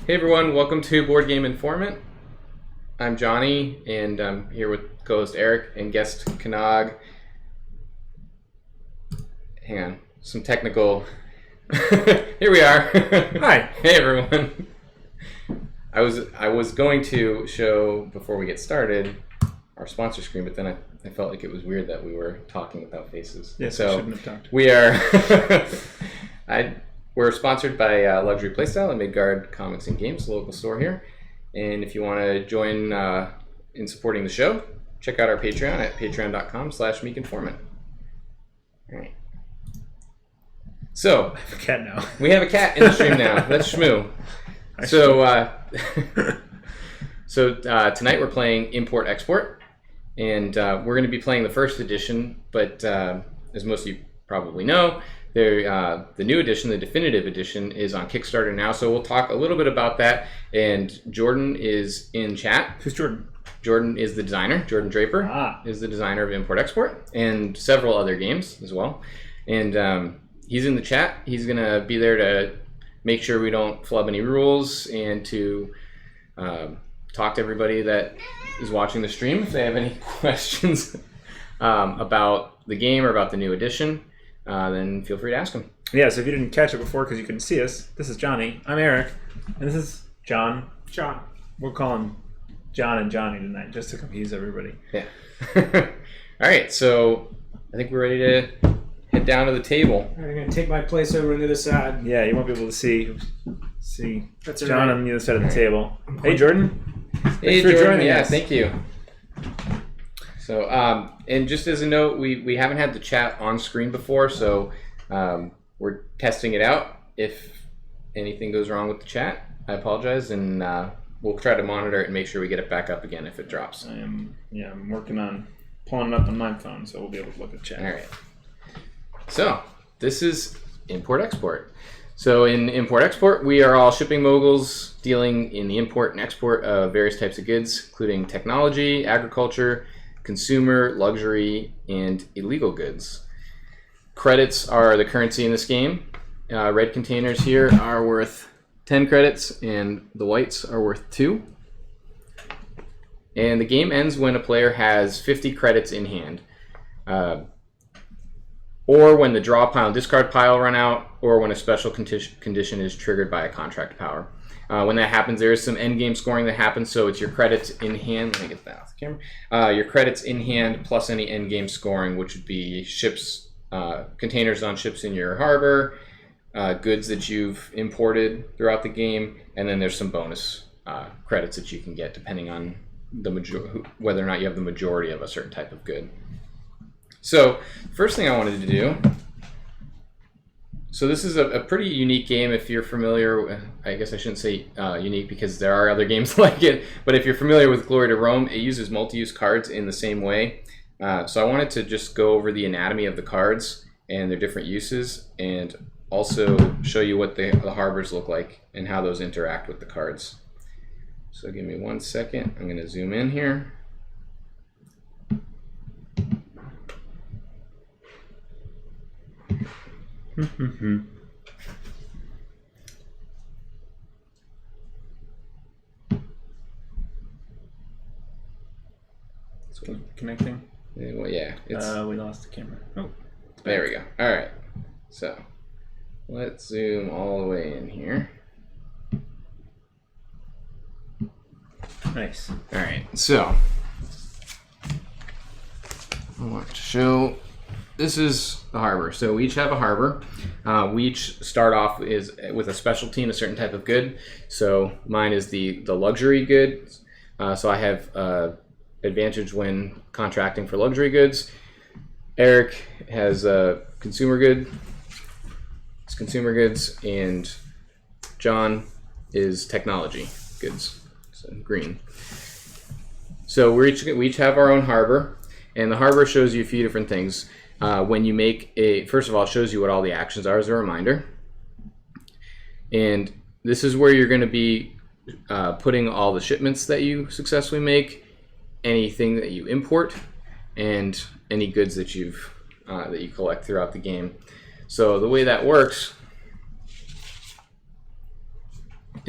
Hey everyone, welcome to Board Game Informant. I'm Johnny, and I'm here with co-host Eric and guest Kanag. Hang on, some technical... Here we are. Hi. Hey everyone. I was going to show, before we get started, our sponsor screen, but then I felt like it was weird that we were talking without faces. Yes, so I shouldn't have talked. We are... We're sponsored by Luxury Playstyle and Midgard Comics and Games, the local store here. And if you want to join in supporting the show, check out our Patreon at patreon.com/meekinformant. All right. So, I have a cat now. We have a cat in the stream now. That's Shmoo. So tonight we're playing Import Export, and we're going to be playing the first edition. But as most of you probably know, the new edition, the definitive edition, is on Kickstarter now. So we'll talk a little bit about that. And Jordan is in chat. Who's Jordan? Jordan is the designer. Jordan Draper is the designer of Import Export and several other games as well. And he's in the chat. He's going to be there to make sure we don't flub any rules and to talk to everybody that is watching the stream if they have any questions about the game or about the new edition. Then feel free to ask him. Yeah, so if you didn't catch it before because you couldn't see us, this is Johnny. I'm Eric. And this is John. John. We'll call him John and Johnny tonight just to confuse everybody. Yeah. All right, so I think we're ready to head down to the table. I'm going to take my place over on the other side. Yeah, you won't be able to see That's John right. on the other side of the table. Hey, Jordan. Hey, Thanks for Jordan. joining Yeah, us. thank you. So, and just as a note, we haven't had the chat on screen before, so we're testing it out. If anything goes wrong with the chat, I apologize, and we'll try to monitor it and make sure we get it back up again if it drops. I'm working on pulling it up on my phone, so we'll be able to look at chat. All right. So, this is Import-Export. So in Import-Export, we are all shipping moguls dealing in the import and export of various types of goods, including technology, agriculture, consumer, luxury, and illegal goods. Credits are the currency in this game. Red containers here are worth 10 credits, and the whites are worth 2. And the game ends when a player has 50 credits in hand. Or when the draw pile and discard pile run out, or when a special condition is triggered by a contract power. When that happens, there is some endgame scoring that happens, so it's your credits in hand. Let me get that off the camera. Your credits in hand plus any endgame scoring, which would be ships, containers on ships in your harbor, goods that you've imported throughout the game, and then there's some bonus credits that you can get depending on whether or not you have the majority of a certain type of good. So, first thing I wanted to do, so this is a pretty unique game if you're familiar, I guess I shouldn't say unique because there are other games like it, but if you're familiar with Glory to Rome, it uses multi-use cards in the same way. So I wanted to just go over the anatomy of the cards and their different uses, and also show you what the harbors look like and how those interact with the cards. So give me 1 second, I'm going to zoom in here. It's connecting. Well, yeah, We lost the camera. Oh, there we go. All right, so let's zoom all the way in here. nice. All right, so I want to show. This is the harbor. So we each have a harbor. We each start off with a specialty in a certain type of good. So mine is the luxury goods. So I have advantage when contracting for luxury goods. Eric has consumer goods, and John is technology goods. So green. So we each have our own harbor, and the harbor shows you a few different things. When you make first of all, it shows you what all the actions are as a reminder. And this is where you're going to be putting all the shipments that you successfully make, anything that you import, and any goods that you collect throughout the game. So the way that works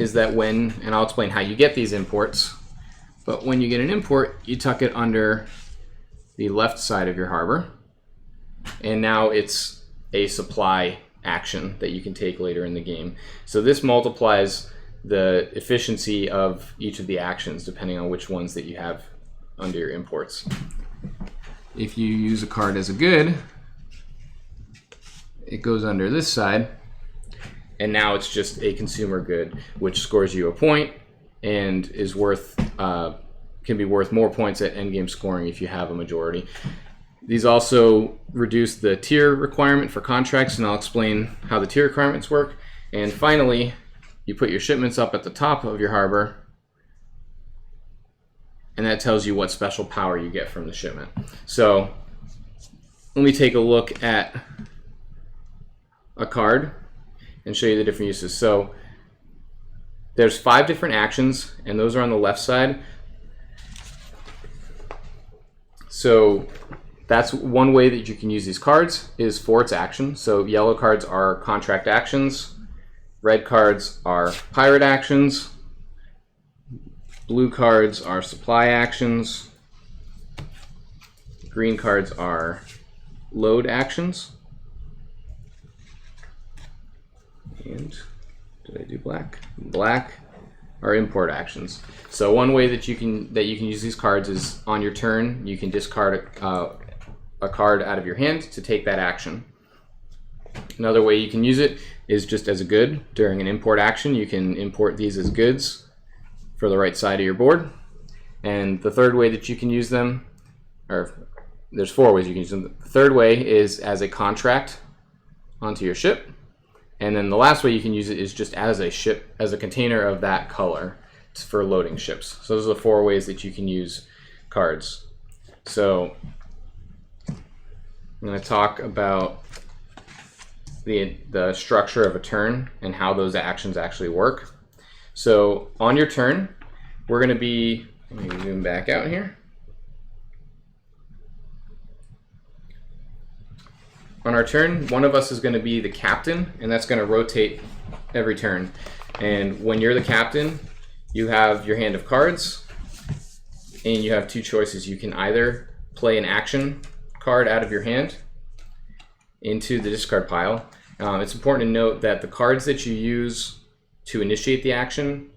is that and I'll explain how you get these imports, but when you get an import, you tuck it under the left side of your harbor, and now it's a supply action that you can take later in the game. So this multiplies the efficiency of each of the actions depending on which ones that you have under your imports. If you use a card as a good, it goes under this side, and now it's just a consumer good, which scores you a point and is worth can be worth more points at endgame scoring if you have a majority. These also reduce the tier requirement for contracts, and I'll explain how the tier requirements work. And finally, you put your shipments up at the top of your harbor, and that tells you what special power you get from the shipment. So let me take a look at a card and show you the different uses. So there's 5 different actions, and those are on the left side. So that's one way that you can use these cards, is for its action. So yellow cards are contract actions, red cards are pirate actions, blue cards are supply actions, green cards are load actions, and did I do black? Black are import actions. So one way that you can use these cards is on your turn you can discard a card out of your hand to take that action. Another way you can use it is just as a good during an import action. You can import these as goods for the right side of your board. And the third way that you can use them, or there's 4 ways you can use them. The third way is as a contract onto your ship. And then the last way you can use it is just as a ship, as a container of that color for loading ships. So those are the 4 ways that you can use cards. So I'm going to talk about the structure of a turn and how those actions actually work. So on your turn, we're going to be, let me zoom back out here. On our turn, one of us is going to be the captain, and that's going to rotate every turn. And when you're the captain, you have your hand of cards, and you have 2 choices. You can either play an action card out of your hand into the discard pile. It's important to note that the cards that you use to initiate the action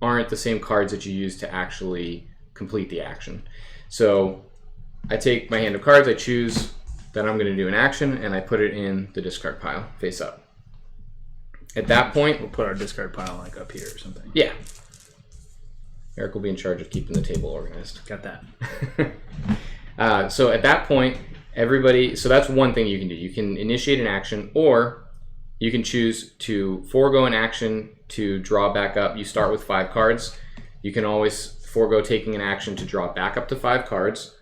aren't the same cards that you use to actually complete the action. So I take my hand of cards, I choose that I'm going to do an action, and I put it in the discard pile, face up. At that point, We'll put our discard pile like up here or something. yeah, Eric will be in charge of keeping the table organized. Got that. So at that point, everybody, so that's one thing you can do. You can initiate an action, or you can choose to forego an action to draw back up. You start with 5 cards. You can always forego taking an action to draw back up to 5 cards.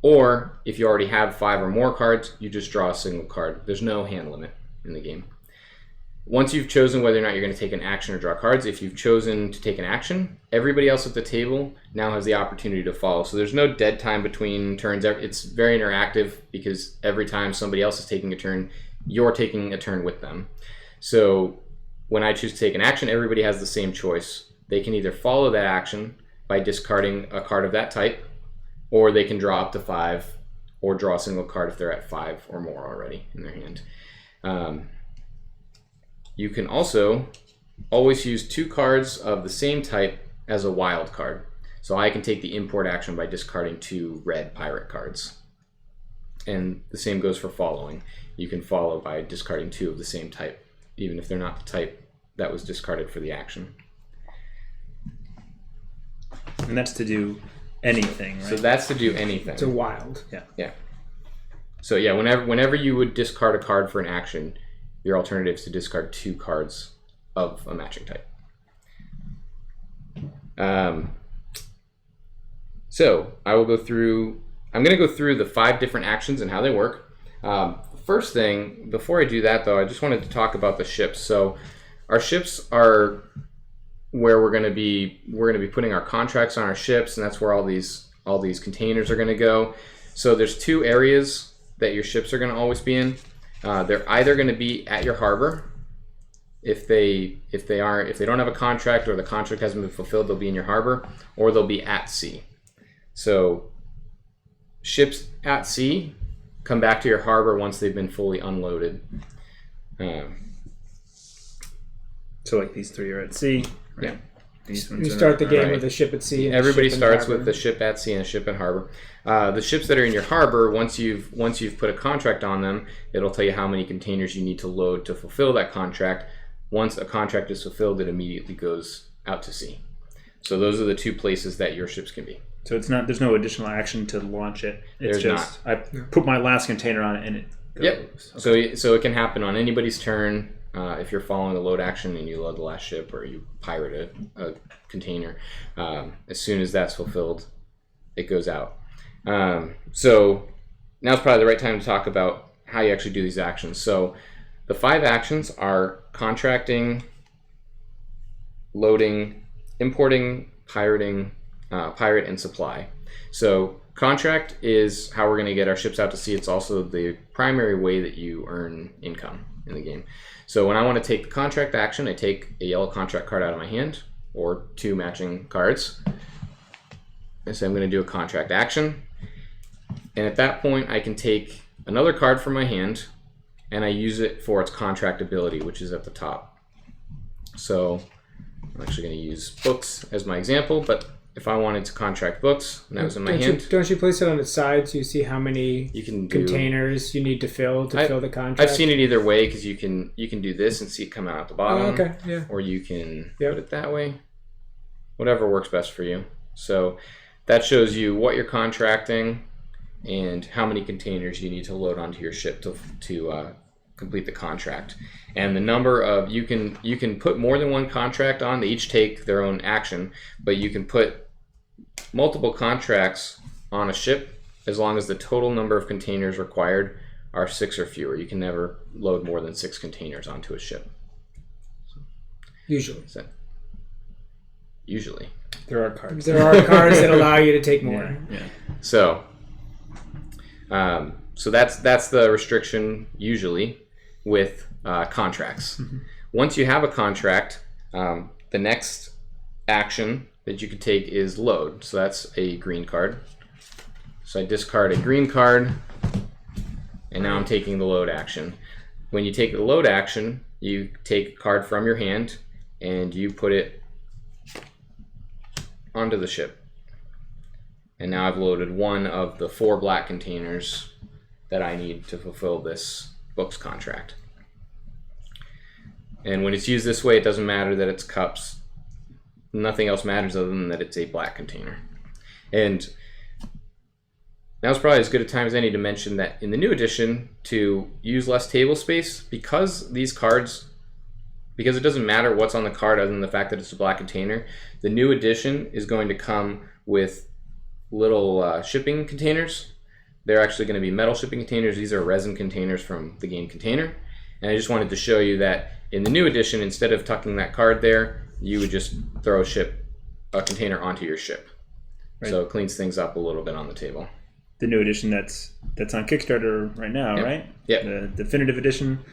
Or if you already have 5 or more cards, you just draw a single card. There's no hand limit in the game. Once you've chosen whether or not you're going to take an action or draw cards, if you've chosen to take an action, everybody else at the table now has the opportunity to follow. So there's no dead time between turns. It's very interactive because every time somebody else is taking a turn, you're taking a turn with them. So when I choose to take an action, everybody has the same choice. They can either follow that action by discarding a card of that type, or they can draw up to 5, or draw a single card if they're at 5 or more already in their hand. You can also always use 2 cards of the same type as a wild card. So I can take the import action by discarding 2 red pirate cards. And the same goes for following. You can follow by discarding 2 of the same type, even if they're not the type that was discarded for the action. And that's to do anything, right? So that's to do anything. It's a wild. Yeah. So yeah, whenever you would discard a card for an action, your alternative is to discard 2 cards of a matching type. So I'm going to go through the 5 different actions and how they work. First thing, before I do that though, I just wanted to talk about the ships. So our ships are where we're going to be putting our contracts on our ships, and that's where all these containers are going to go. So there's 2 areas that your ships are going to always be in. They're either going to be at your harbor, if they don't have a contract or the contract hasn't been fulfilled, they'll be in your harbor or they'll be at sea. So ships at sea come back to your harbor once they've been fully unloaded. So like these three are at sea. Right? Yeah. These You ones start the game Right. with a ship at sea. And Everybody a ship in starts harbor. with the ship at sea and a ship in harbor. The ships that are in your harbor, once you've put a contract on them, it'll tell you how many containers you need to load to fulfill that contract. Once a contract is fulfilled, it immediately goes out to sea. So those are the two places that your ships can be. So it's not. There's no additional action to launch it. It's There's just I put my last container on it and it goes. Yep. So it can happen on anybody's turn. If you're following the load action and you load the last ship or you pirate a container, as soon as that's fulfilled, it goes out. So now's probably the right time to talk about how you actually do these actions. So the 5 actions are contracting, loading, importing, pirating, pirate, and supply. So contract is how we're going to get our ships out to sea. It's also the primary way that you earn income in the game. So when I want to take the contract action, I take a yellow contract card out of my hand or 2 matching cards. And so I'm going to do a contract action. And at that point, I can take another card from my hand and I use it for its contract ability, which is at the top. So I'm actually going to use books as my example, but if I wanted to contract books and that was in my hand, Don't you place it on its side so you see how many you can containers you need to fill the contract? I've seen it either way because you can do this and see it come out at the bottom. Oh, okay, yeah. Or you can put it that way. Whatever works best for you. So that shows you what you're contracting and how many containers you need to load onto your ship to complete the contract. And the number of you can put more than one contract on. They each take their own action, but you can put multiple contracts on a ship as long as the total number of containers required are 6 or fewer. You can never load more than 6 containers onto a ship. Usually. Usually. There are cards. There are cards that allow you to take more. Yeah. So that's the restriction usually with contracts. Mm-hmm. Once you have a contract, the next action that you could take is load. So that's a green card. So I discard a green card, and now I'm taking the load action. When you take the load action, you take a card from your hand and you put it onto the ship. And now I've loaded one of the 4 black containers that I need to fulfill this books contract. And when it's used this way, it doesn't matter that it's cups. Nothing else matters other than that it's a black container. And now's probably as good a time as any to mention that in the new edition, to use less table space, because these cards, because it doesn't matter what's on the card other than the fact that it's a black container, the new edition is going to come with little shipping containers. They're actually going to be metal shipping containers. These are resin containers from the game Container. And I just wanted to show you that in the new edition, instead of tucking that card there, you would just throw a container onto your ship. Right. So it cleans things up a little bit on the table. The new edition that's on Kickstarter right now, right? Yeah. The definitive edition.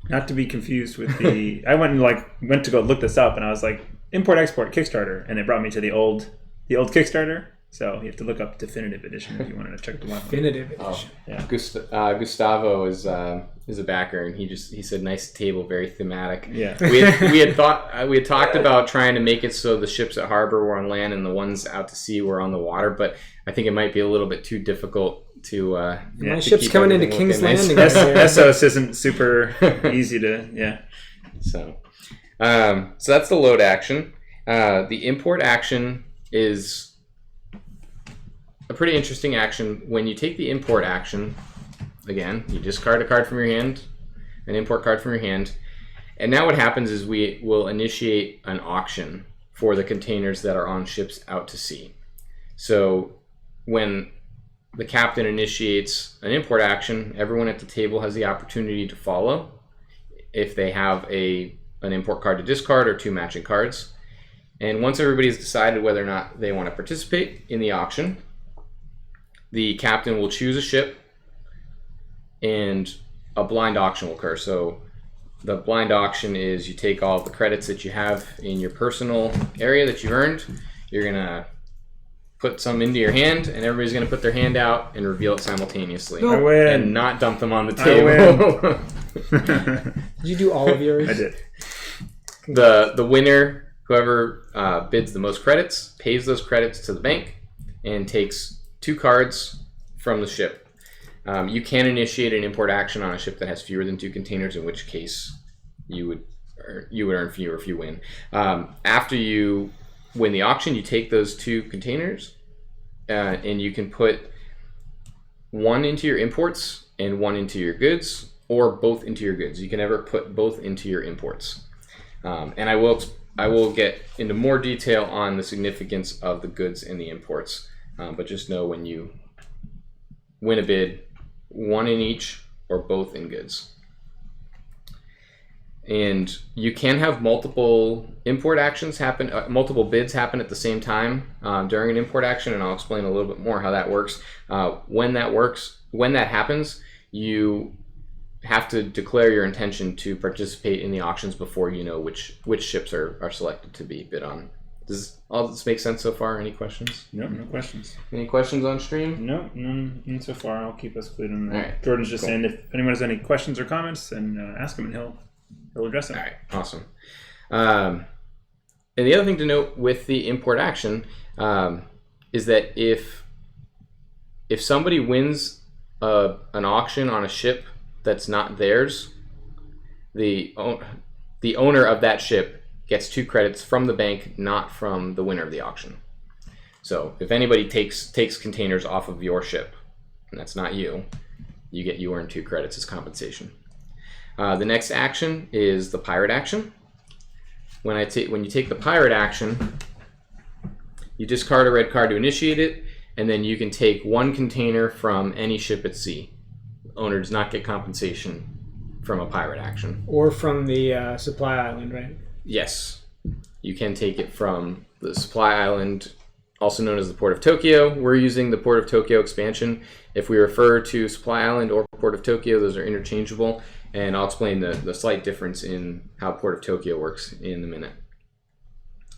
Not to be confused with the. I went to go look this up, and I was like, import export Kickstarter, and it brought me to the old Kickstarter. So you have to look up definitive edition if you wanted to check the one. Definitive edition. Yeah. Gustavo is a backer, and he said nice table, very thematic. Yeah. we had talked about trying to make it so the ships at harbor were on land and the ones out to sea were on the water, but I think it might be a little bit too difficult to. My ship's coming into King's Landing. Essos isn't super easy to So that's the load action. The import action is a pretty interesting action. When you take the import action, again, you discard a card from your hand, an import card from your hand, and now what happens is we will initiate an auction for the containers that are on ships out to sea. So when the captain initiates an import action, everyone at the table has the opportunity to follow if they have an import card to discard or 2 matching cards. And once everybody's decided whether or not they want to participate in the auction, the captain will choose a ship and a blind auction will occur. So the blind auction is you take all of the credits that you have in your personal area that you've earned. You're going to put some into your hand, and everybody's going to put their hand out and reveal it simultaneously. I win. And not dump them on the table. Did you do all of yours? I did. The winner, whoever bids the most credits, pays those credits to the bank and takes 2 cards from the ship. You can initiate an import action on a ship that has fewer than 2 containers, in which case you would earn fewer if you win. After you win the auction, you take those 2 containers and you can put 1 into your imports and 1 into your goods, or both into your goods. You can never put both into your imports. And I will get into more detail on the significance of the goods and the imports. But just know when you win a bid, 1 in each or both in goods. And you can have multiple import actions happen, multiple bids happen at the same time during an import action, and I'll explain a little bit more how that works. When that happens, you have to declare your intention to participate in the auctions before you know which ships are selected to be bid on. Does all this make sense so far? Any questions? No questions. Any questions on stream? No, none so far. I'll keep us clear on that. All right. Jordan's just saying if anyone has any questions or comments, then ask him and he'll address them. All right, awesome. And the other thing to note with the import action is that if somebody wins an auction on a ship that's not theirs, the owner of that ship gets 2 credits from the bank, not from the winner of the auction. So if anybody takes containers off of your ship, and that's not you, you earn 2 credits as compensation. The next action is the pirate action. When you take the pirate action, you discard a red card to initiate it, and then you can take 1 container from any ship at sea. The owner does not get compensation from a pirate action. Or from the supply island, right? Yes, you can take it from the supply island, also known as the Port of Tokyo. We're using the Port of Tokyo expansion. If we refer to Supply Island or Port of Tokyo, those are interchangeable, and I'll explain the slight difference in how Port of Tokyo works in a minute.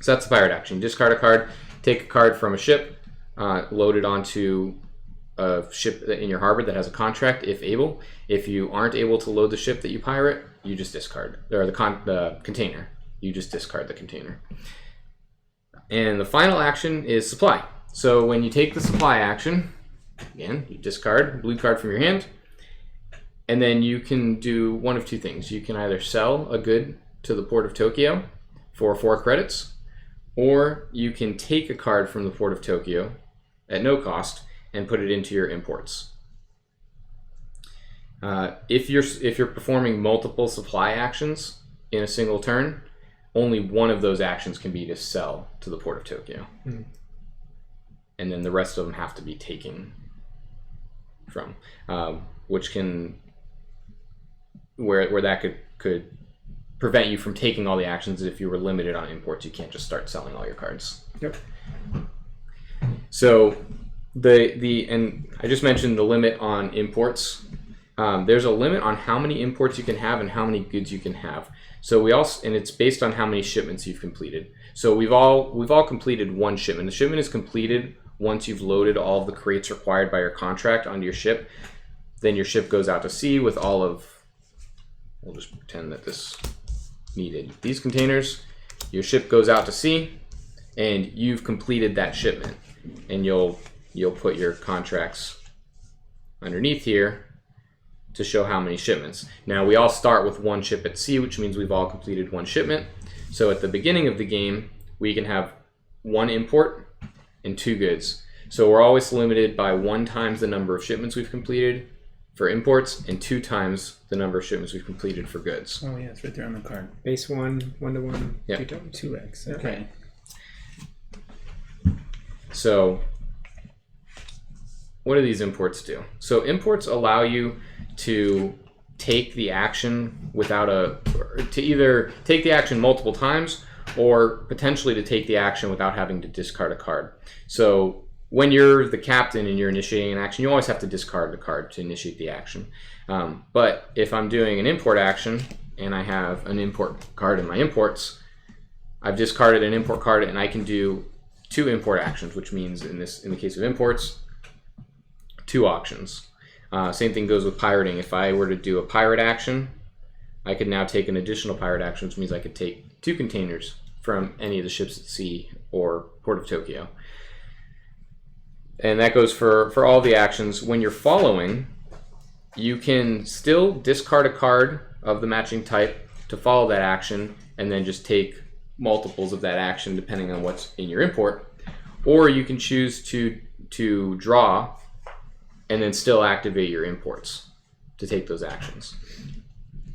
So that's the pirate action. Discard a card, take a card from a ship, load it onto a ship in your harbor that has a contract, if able. If you aren't able to load the ship that you pirate, you just discard, or the container. You just discard the container. And the final action is supply. So when you take the supply action, again, you discard a blue card from your hand, and then you can do one of 2 things. You can either sell a good to the Port of Tokyo for 4 credits, or you can take a card from the Port of Tokyo at no cost and put it into your imports. If you're performing multiple supply actions in a single turn, only one of those actions can be to sell to the Port of Tokyo. And then the rest of them have to be taken from, which can, where that could prevent you from taking all the actions. If you were limited on imports, you can't just start selling all your cards. Yep. So and I just mentioned the limit on imports. There's a limit on how many imports you can have and how many goods you can have. So and it's based on how many shipments you've completed. So we've all completed 1 shipment. The shipment is completed once you've loaded all of the crates required by your contract onto your ship. Then your ship goes out to sea with all of, we'll just pretend that this needed these containers. Your ship goes out to sea, and you've completed that shipment. And you'll put your contracts underneath here to show how many shipments. Now we all start with 1 ship at sea, which means we've all completed 1 shipment. So at the beginning of the game, we can have 1 import and 2 goods. So we're always limited by 1 times the number of shipments we've completed for imports and 2 times the number of shipments we've completed for goods. Oh yeah, it's right there on the card. Base 1, 1-to-1, Yeah. 2x. Okay. So what do these imports do? So imports allow you to take the action to either take the action multiple times or potentially to take the action without having to discard a card. So when you're the captain and you're initiating an action, you always have to discard the card to initiate the action. But if I'm doing an import action, and I have an import card in my imports, I've discarded an import card, and I can do 2 import actions, which means in the case of imports, 2 auctions. Same thing goes with pirating. If I were to do a pirate action, I could now take an additional pirate action, which means I could take 2 containers from any of the ships at sea or Port of Tokyo. And that goes for all the actions. When you're following, you can still discard a card of the matching type to follow that action, and then just take multiples of that action depending on what's in your import. Or you can choose to draw and then still activate your imports to take those actions.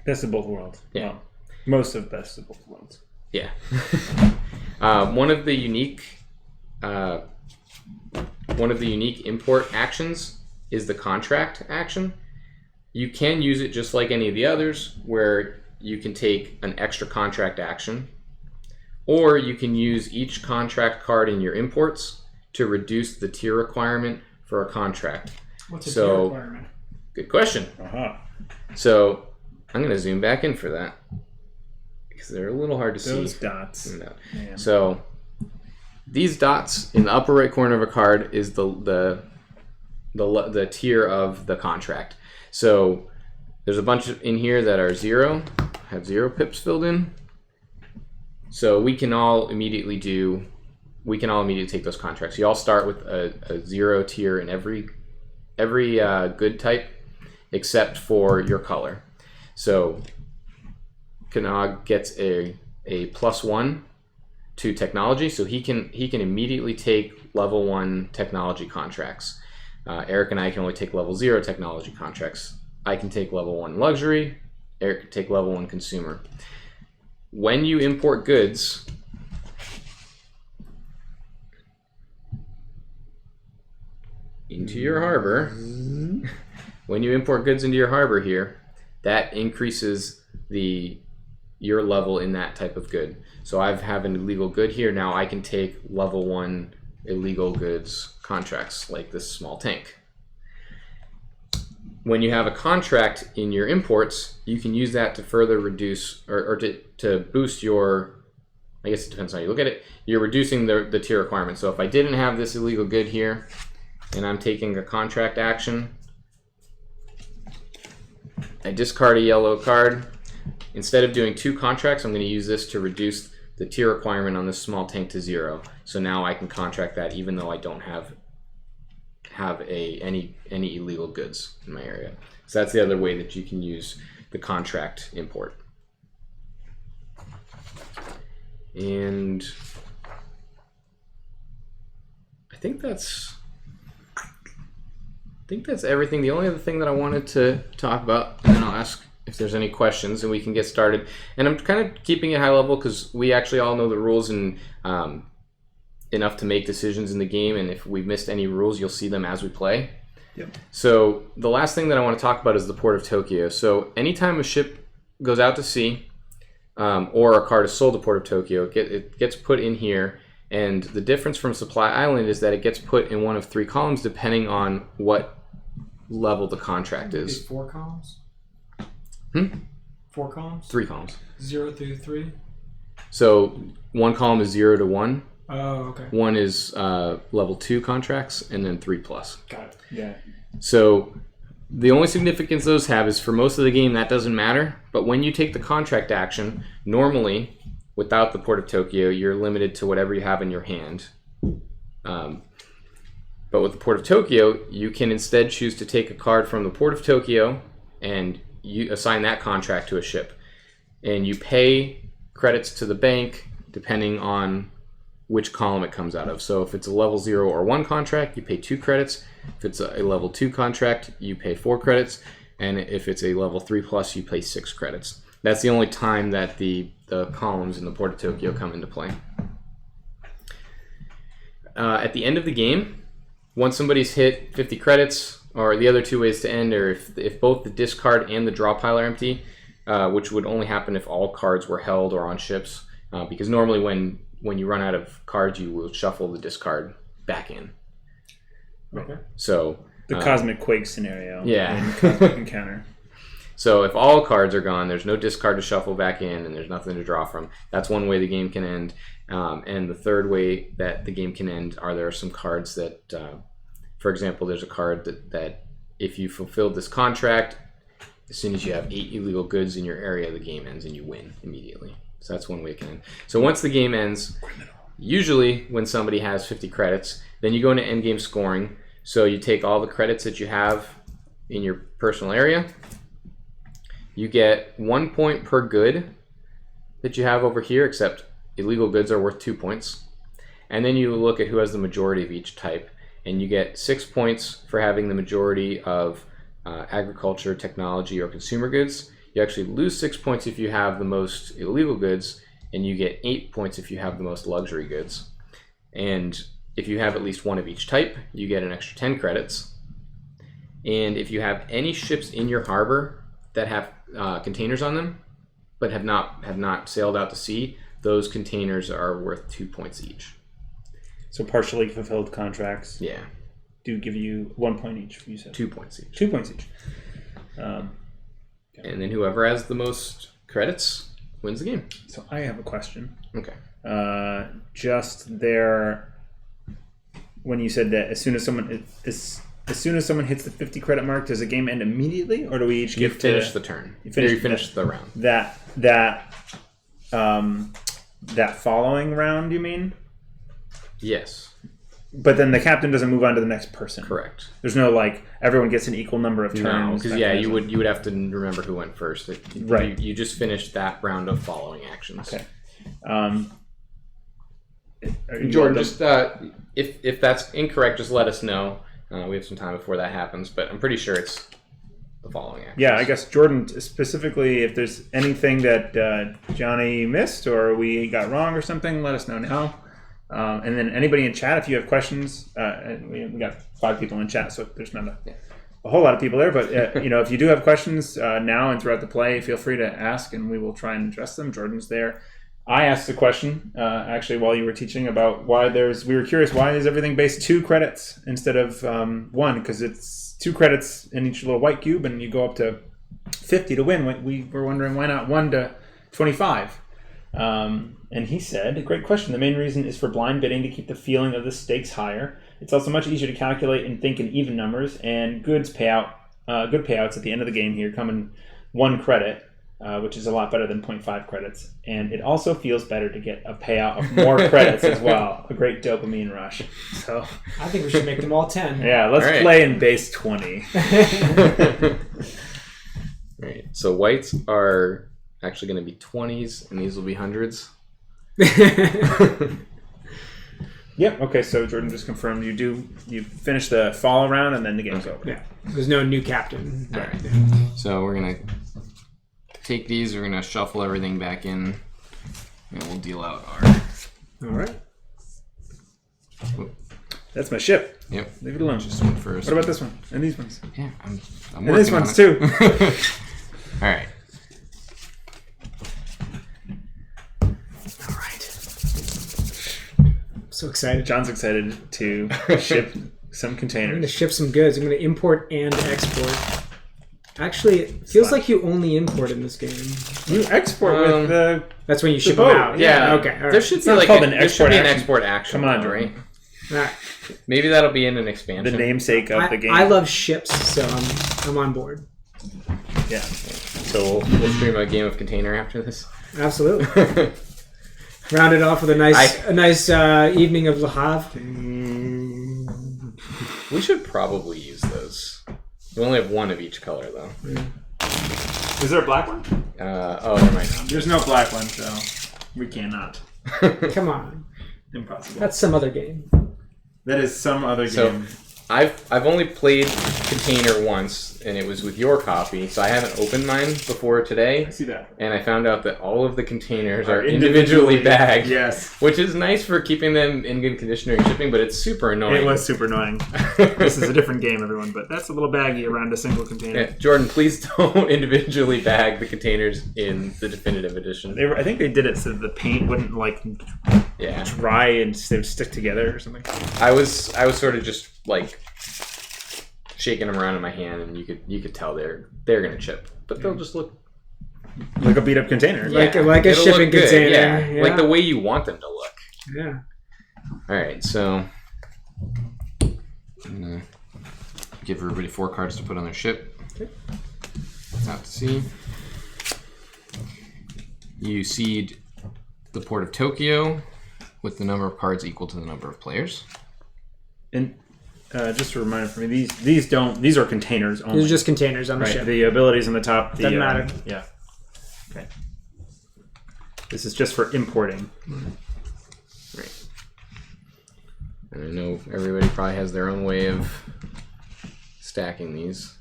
Best of both worlds. Yeah. Well, most of best of both worlds. Yeah. One of the unique import actions is the contract action. You can use it just like any of the others, where you can take an extra contract action, or you can use each contract card in your imports to reduce the tier requirement for a contract. What's a tier requirement? Good question. Uh-huh. So I'm going to zoom back in for that because they're a little hard to see. Those dots. No. Yeah. So these dots in the upper right corner of a card is the tier of the contract. So there's a bunch in here that are 0, have 0 pips filled in. So we can all immediately take those contracts. You all start with a 0 tier in every good type except for your color. So Kanag gets a +1 to technology, so he can immediately take level 1 technology contracts. Eric and I can only take level 0 technology contracts. I can take level 1 luxury. Eric can take level 1 consumer. When you import goods, into your harbor, when you import goods into your harbor here, that increases your level in that type of good. So I have an illegal good here. Now I can take level 1 illegal goods contracts like this small tank. When you have a contract in your imports, you can use that to further reduce or to boost your, I guess it depends on how you look at it, you're reducing the tier requirement. So if I didn't have this illegal good here and I'm taking a contract action, I discard a yellow card. Instead of doing 2 contracts, I'm going to use this to reduce the tier requirement on this small tank to 0. So now I can contract that even though I don't have any illegal goods in my area. So that's the other way that you can use the contract import. And I think that's everything. The only other thing that I wanted to talk about, and then I'll ask if there's any questions and we can get started. And I'm kind of keeping it high level because we actually all know the rules and enough to make decisions in the game, and if we've missed any rules, you'll see them as we play. Yep. So the last thing that I want to talk about is the Port of Tokyo. So anytime a ship goes out to sea or a card is sold to Port of Tokyo, it gets put in here, and the difference from Supply Island is that it gets put in one of 3 columns depending on what level the contract is. 4 columns? 4 columns? 3 columns. 0 through 3? So 1 column is 0 to 1. Oh, okay. 1 is level 2 contracts, and then 3+. Got it. Yeah. So the only significance those have is for most of the game that doesn't matter, but when you take the contract action, normally without the Port of Tokyo, you're limited to whatever you have in your hand. But with the Port of Tokyo, you can instead choose to take a card from the Port of Tokyo and you assign that contract to a ship. And you pay credits to the bank depending on which column it comes out of. So if it's a level 0 or 1 contract, you pay 2 credits. If it's a level 2 contract, you pay 4 credits. And if it's a level 3+, you pay 6 credits. That's the only time that the columns in the Port of Tokyo come into play. At the end of the game, once somebody's hit 50 credits, or the other 2 ways to end are if both the discard and the draw pile are empty, which would only happen if all cards were held or on ships, because normally when you run out of cards, you will shuffle the discard back in. Okay. So The Cosmic Quake scenario. Yeah. And Cosmic Encounter. So if all cards are gone, there's no discard to shuffle back in, and there's nothing to draw from. That's one way the game can end. And the third way that the game can end there are some cards that, for example, there's a card that if you fulfilled this contract, as soon as you have 8 illegal goods in your area, the game ends and you win immediately. So that's one way it can end. So once the game ends, usually when somebody has 50 credits, then you go into endgame scoring. So you take all the credits that you have in your personal area. You get 1 point per good that you have over here, except illegal goods are worth 2 points. And then you look at who has the majority of each type, and you get 6 points for having the majority of agriculture, technology, or consumer goods. You actually lose 6 points if you have the most illegal goods, and you get 8 points if you have the most luxury goods. And if you have at least one of each type, you get an extra 10 credits. And if you have any ships in your harbor that have containers on them, but have not sailed out to sea, those containers are worth 2 points each. So partially fulfilled contracts do give you 1 point each, you said? 2 points each. 2 points each. And then whoever has the most credits wins the game. So I have a question. Okay. Just there, when you said that as soon as someone hits the 50 credit mark, does the game end immediately, or do we each get finish the turn? You finish the round. That following round, you mean? Yes. But then the captain doesn't move on to the next person. Correct. There's no everyone gets an equal number of turns. No, because you would have to remember who went first. Right. You just finished that round of following actions. Okay. Jordan, just if that's incorrect, just let us know. We have some time before that happens, but I'm pretty sure it's the following actions. Yeah, I guess Jordan, specifically, if there's anything that Johnny missed or we got wrong or something, let us know now. And then anybody in chat, if you have questions, we got 5 people in chat, so there's not a whole lot of people there. But if you do have questions now and throughout the play, feel free to ask, and we will try and address them. Jordan's there. I asked a question actually while you were teaching about why we were curious, why is everything based 2 credits instead of 1? Because it's 2 credits in each little white cube, and you go up to 50 to win. We were wondering why not 1 to 25. And he said, a great question. The main reason is for blind bidding to keep the feeling of the stakes higher. It's also much easier to calculate and think in even numbers, and good payouts at the end of the game here come in 1 credit, which is a lot better than 0.5 credits. And it also feels better to get a payout of more credits as well. A great dopamine rush. So I think we should make them all 10. Yeah, let's play in base 20. Right. So whites are actually going to be 20s, and these will be 100s. Yep. Okay. So Jordan just confirmed you finish the fall round and then the game's over. Yeah. There's no new captain. All right. So we're gonna take these. We're gonna shuffle everything back in, and we'll deal out our. All right. That's my ship. Yep. Leave it alone. Just one first. What about this one and these ones? Yeah, I'm and working these on ones it. too. All right. So excited. John's excited to ship some I'm going to containers. ship some goods. I'm going to import and export. Actually, it feels like you only import in this game. You export with the. That's when you ship boat. them out. Yeah. Okay. All right. There should It's be not called an there should export be an action. export action. Come on, though, Jordan. All right. Maybe that'll be in an expansion. The namesake of the game. I love ships, so I'm on board. Yeah. So we'll stream a game of container after this. Absolutely. Round it off with a nice evening of Le Havre. We should probably use those. We only have 1 of each color, though. Is there a black one? There might not. There's no black one, so we cannot. Come on. Impossible. That's some other game. That is some other game. So I've only played container once, and it was with your copy, so I haven't opened mine before today. I see that. And I found out that all of the containers are individually bagged. Yes. Which is nice for keeping them in good condition during shipping, but it's super annoying. It was super annoying. This is a different game, everyone, but that's a little baggy around a single container. Yeah, Jordan, please don't individually bag the containers in the definitive edition. I think they did it so that the paint wouldn't Yeah. dry and they would stick together or something. I was sort of just shaking them around in my hand, and you could tell they're gonna chip. but they'll just look like a beat up container. Like a it'll shipping look good, container. yeah. Like the way you want them to look. Yeah. All right, so I'm gonna give everybody 4 cards to put on their ship. Okay. Out to sea. You seed the port of Tokyo with the number of cards equal to the number of players. And just a reminder for me, these are containers only. These are just containers on the right. ship. The abilities on the top. Doesn't matter. Yeah. Okay. This is just for importing. Right. And I know everybody probably has their own way of stacking these.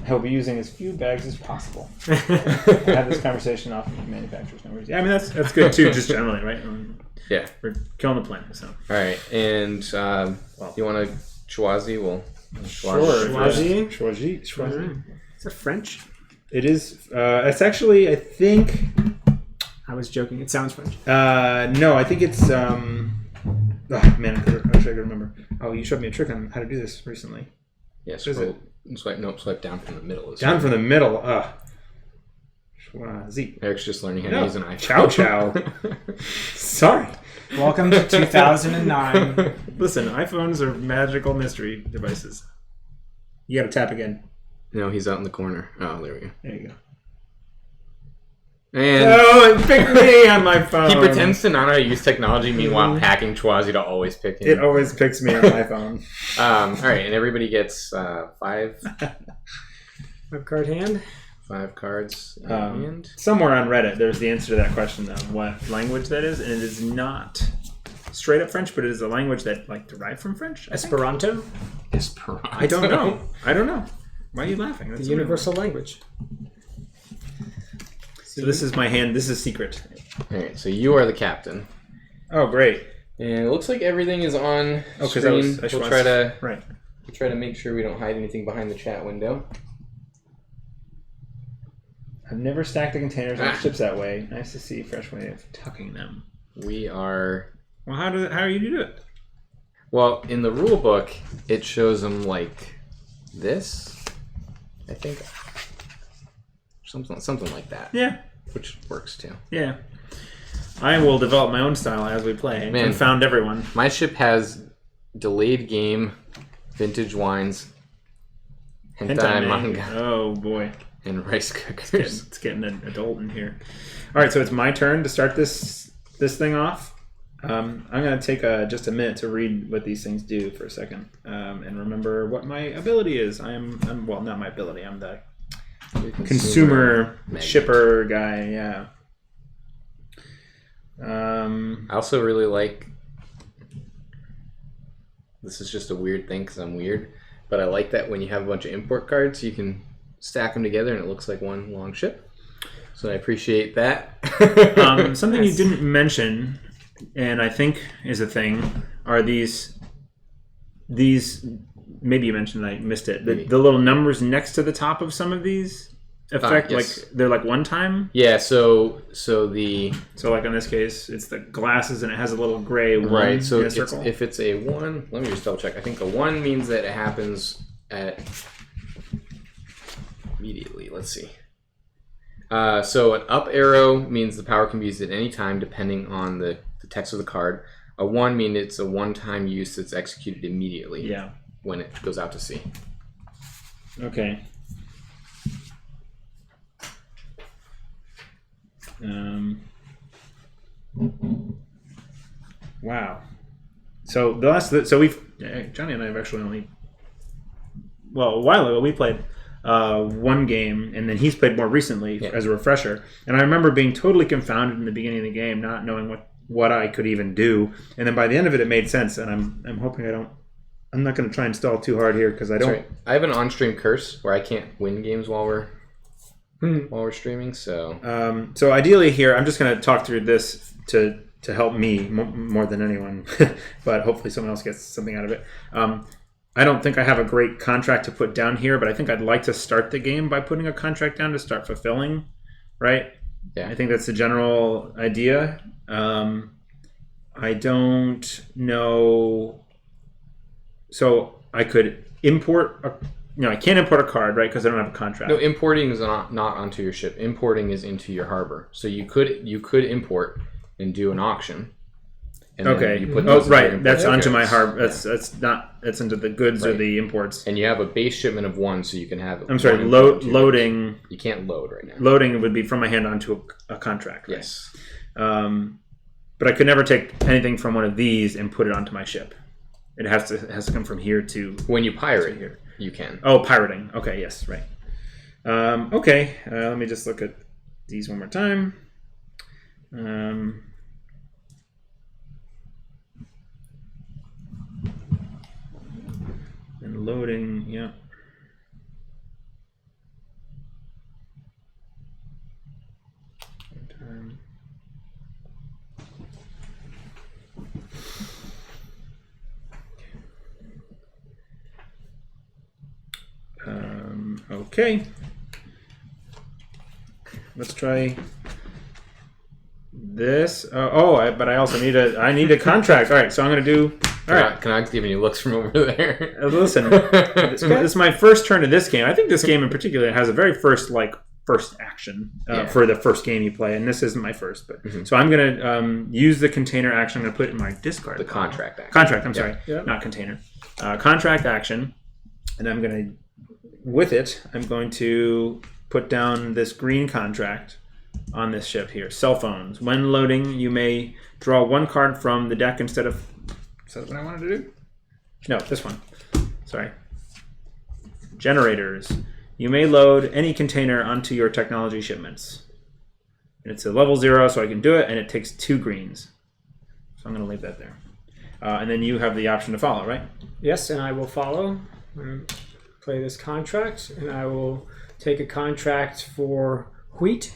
He'll be using as few bags as possible. I have this conversation often with manufacturers. No worries. Yeah, I mean that's good too, just generally, right? Yeah. We're killing the planet. So. All right, and you want to Schwazi? Well, Schwazi? Schwazi. Is that French? It is. It's actually, I think. I was joking. It sounds French. No, I think it's. Oh, man, I wish I could remember. Oh, you showed me a trick on how to do this recently. Yeah, swipe down from the middle. Down from the middle. Schwazi. Eric's just learning how to use an iPhone. Chow chow. Sorry. Welcome to 2009. Listen, iPhones are magical mystery devices. You gotta tap again. No, he's out in the corner. Oh, there we go. There you go. And it picked me on my phone. he pretends to not know how to use technology, meanwhile hacking Schwazi to always pick him. It always picks me on my phone. All right, and everybody gets 5 Card hand. 5 cards in hand. Somewhere on Reddit, there's the answer to that question, though, what language that is, and it is not straight up French, but it is a language that derived from French. Esperanto. Esperanto. I don't know. Why are you laughing? The universal language. So this is my hand. This is secret. All right, so you are the captain. Oh, great. And it looks like everything is on screen. We'll try to make sure we don't hide anything behind the chat window. I've never stacked the containers on ships that way. Nice to see a fresh way of tucking them. We are. Well, how are you to do it? Well, in the rule book, it shows them like this. I think something like that. Yeah, which works too. Yeah, I will develop my own style as we play. Man, confound everyone. My ship has delayed game, vintage wines, hentai manga. Oh boy. And rice cookers. It's getting an adult in here. All right, so it's my turn to start this thing off. I'm going to take just a minute to read what these things do for a second, and remember what my ability is. I'm well, not my ability. I'm the consumer shipper guy. Yeah. I also really like. This is just a weird thing because I'm weird, but I like that when you have a bunch of import cards, you can stack them together and it looks like one long ship. So I appreciate that. Something you didn't mention, and I think is a thing, are these maybe you mentioned, I missed it, the little numbers next to the top of some of these effect, yes. like they're like one time. Yeah, so like in this case it's the glasses and it has a little gray one, right, so in a circle. if it's a 1, let me just double check. I think a 1 means that it happens at immediately. Let's see. So an up arrow means the power can be used at any time depending on the text of the card. A 1 means it's a one-time use that's executed immediately. Yeah. When it goes out to sea. Okay. Wow. So Johnny and I have actually only, a while ago we played one game, and then he's played more recently as a refresher. And I remember being totally confounded in the beginning of the game, not knowing what I could even do. And then by the end of it made sense. And I'm hoping I'm not going to try and stall too hard here because I don't. Right. I have an on-stream curse where I can't win games while we're streaming. So so ideally here, I'm just going to talk through this to help me more than anyone, but hopefully someone else gets something out of it. I don't think I have a great contract to put down here, but I think I'd like to start the game by putting a contract down to start fulfilling, right? Yeah. I think that's the general idea. I don't know. So I could import I can't import a card, right? Because I don't have a contract. No, importing is not onto your ship. Importing is into your harbor. So you could import and do an auction. And okay. You put those right. That's onto my goods. harbor. That's into the goods or the imports. And you have a base shipment of 1, so you can have. I'm sorry. Loading. You can't load right now. Loading would be from my hand onto a contract. Right? Yes. But I could never take anything from one of these and put it onto my ship. It has to come from here to. When you pirate here, you can. Oh, pirating. Okay. Yes. Right. Okay. Let me just look at these one more time. And loading, yeah. Okay. Let's try this. But I also need a contract. All right, so I'm going to do. All right. Can I give you looks from over there? Listen, this is my first turn to this game. I think this game in particular has a very first action for the first game you play, and this isn't my first. But so I'm going to use the container action. I'm going to put it in my discard. The contract action. Contract. I'm sorry, not container. Contract action, and I'm going to. With it, I'm going to put down this green contract on this ship here. Cell phones. When loading, you may draw 1 card from the deck instead of... Is that what I wanted to do? No, this one. Sorry. Generators. You may load any container onto your technology shipments. And it's a level 0, so I can do it, and it takes 2 greens. So I'm going to leave that there. And then you have the option to follow, right? Yes, and I will follow. Play this contract, and I will take a contract for wheat.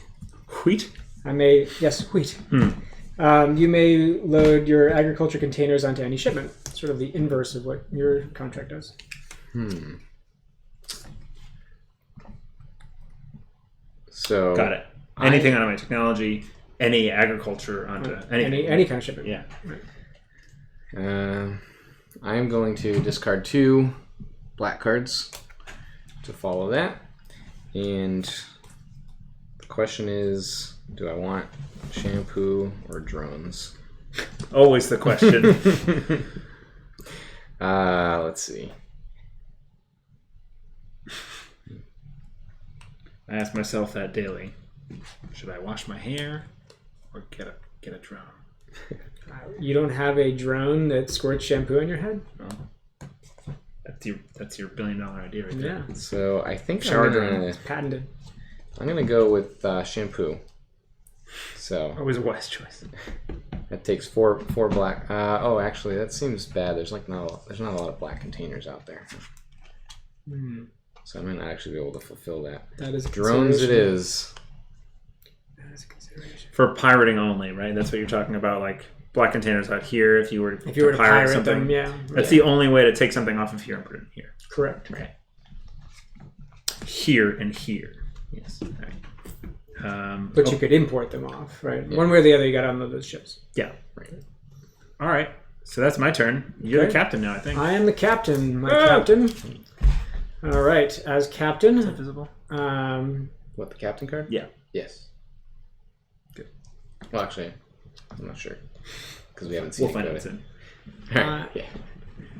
Wheat? Wheat. You may load your agriculture containers onto any shipment. Sort of the inverse of what your contract does. So got it. Anything on my technology, any agriculture onto any kind of shipment. Yeah. Right. I am going to discard 2 black cards to follow that, and the question is, do I want shampoo or drones? Always the question. Let's see. I ask myself that daily. Should I wash my hair or get a drone? You don't have a drone that squirts shampoo on your head? No. That's your $1 billion idea right there. Yeah. So I think It's patented. I'm gonna go with shampoo. So Always a wise choice. that takes 4 black. Actually, that seems bad. There's not a lot of black containers out there. So I might not actually be able to fulfill that. That is Drones. It is. That is a consideration. For pirating only, right? That's what you're talking about, like black containers out here. If you were to pirate something, them, yeah. That's the only way to take something off of here and put it in here. Correct. Okay. Here and here. Yes. All right. But you could import them off, right? Yeah. One way or the other, you got to unload those ships. Yeah. Right. All right. So that's my turn. You're the captain now, I think. I am the captain, captain. All right. As captain. Is that visible? What, the captain card? Yeah. Yes. Good. Well, actually, I'm not sure because we haven't seen. We'll find out soon. Yeah.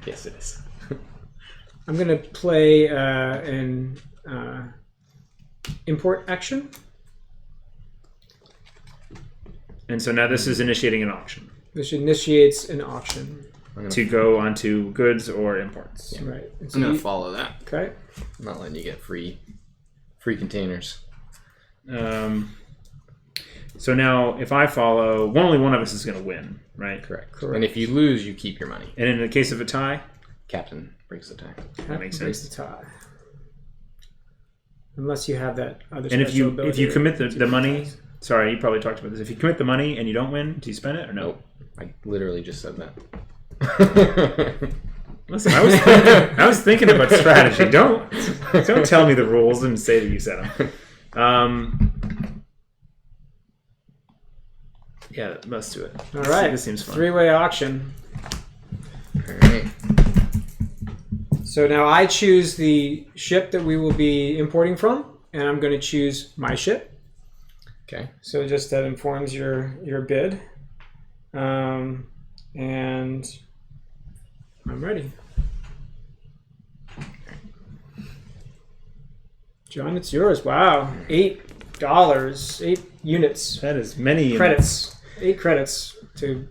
Yes, it is. I'm gonna play an import action. And so now this is initiating an auction. This initiates an auction to go onto goods or imports. Yeah. Right. So I'm gonna follow that. Okay. I'm not letting you get free containers. So now, if I follow, only one of us is going to win, right? Correct. And if you lose, you keep your money. And in the case of a tie, captain breaks the tie. That makes sense. The tie. Unless you have that other. And if you commit the money, sorry, you probably talked about this. If you commit the money and you don't win, do you spend it or no? Nope. I literally just said that. Listen, I was thinking about strategy. Don't tell me the rules and say that you said them. Yeah, let's do it. All right. This seems fun. 3-way auction. All right. So now I choose the ship that we will be importing from, and I'm going to choose my ship. Okay. So just that informs your bid. And I'm ready. John, it's yours. Wow. $8. 8 units. That is many Credits. 8 credits to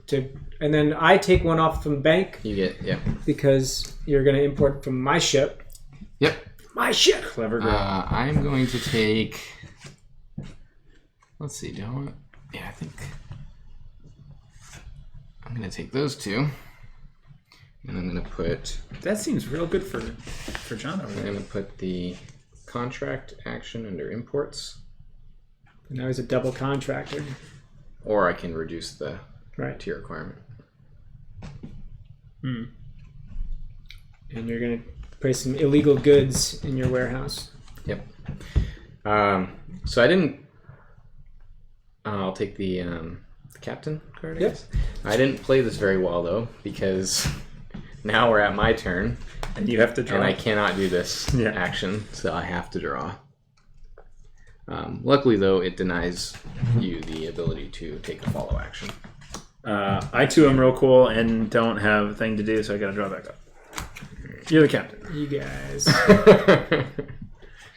and then I take one off from the bank. You get, yeah. Because you're going to import from my ship. Yep. My ship. Clever girl. I'm going to take. Let's see. Do I want? Yeah, I think I'm going to take those 2, and I'm going to put. That seems real good for John over I'm there. going to put the contract action under imports, And now he's a double contractor. or I can reduce the Right. tier requirement. And you're going to place some illegal goods in your warehouse. Yep. So I didn't. I'll take the captain card. I guess. I didn't play this very well though, because now we're at my turn, And you have to draw. and I cannot do this action, so I have to draw. Luckily, though, it denies you the ability to take a follow action. I too am real cool and don't have a thing to do, so I gotta draw back up. You're the captain. You guys.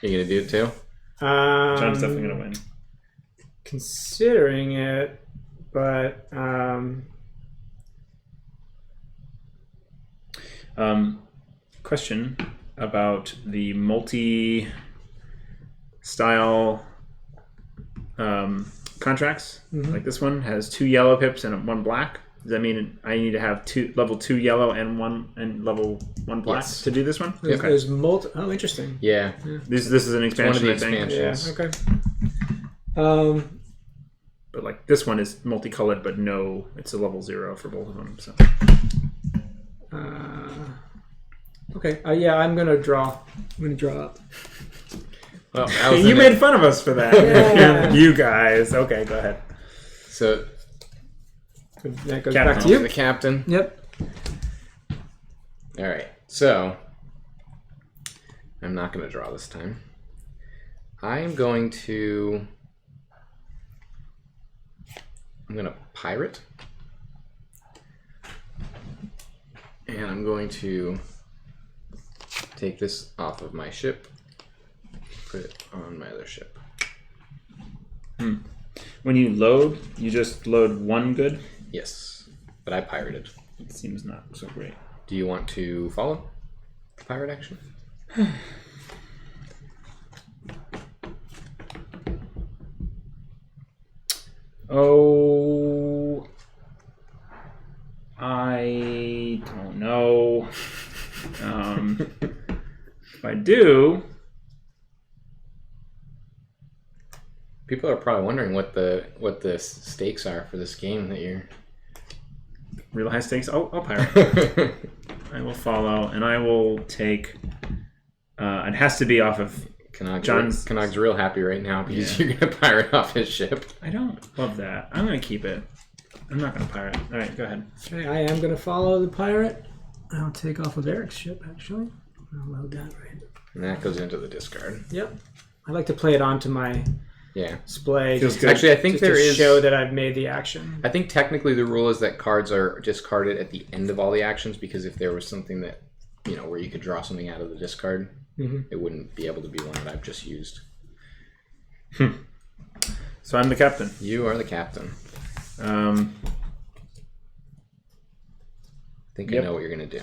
You gonna do it too? John's definitely gonna win. Considering it, but Question about the multi-style contracts. Like this one has 2 yellow pips and 1 black. Does that mean I need to have level 2 yellow and level 1 black Yes. to do this one? there's oh, interesting. Yeah. This is an expansion, the I think. expansions. Yeah. Okay. But like this one is multicolored, but no, it's a level 0 for both of them. So Okay. Yeah, I'm gonna draw. I'm gonna draw up. Well, I was you in made it. fun of us for that. Yeah. You guys. Okay, go ahead. So That goes Captain. back to the you. captain. Yep. All right. So I'm not going to draw this time. I'm going to pirate, and I'm going to take this off of my ship, put it on my other ship. When you load, you just load 1 good. Yes, but I pirated. It seems not so great. Do you want to follow the pirate action? Oh, I don't know. If I do, People are probably wondering what the stakes are for this game that you're. real high stakes. I'll pirate. I will follow, and I will take. It has to be off of. Connaught's real happy right now because you're gonna pirate off his ship. I don't love that. I'm gonna keep it. I'm not gonna pirate. All right, go ahead. Okay, I am gonna follow the pirate. I'll take off of Eric's ship actually. I'll load that right. And that goes into the discard. Yep. I like to play it onto my Yeah. display. Feels just good. Actually, I think just there to is. show that I've made the action. I think technically the rule is that cards are discarded at the end of all the actions, because if there was something that, where you could draw something out of the discard, it wouldn't be able to be one that I've just used. So I'm the captain. You are the captain. I think I Yep. know what you're gonna do.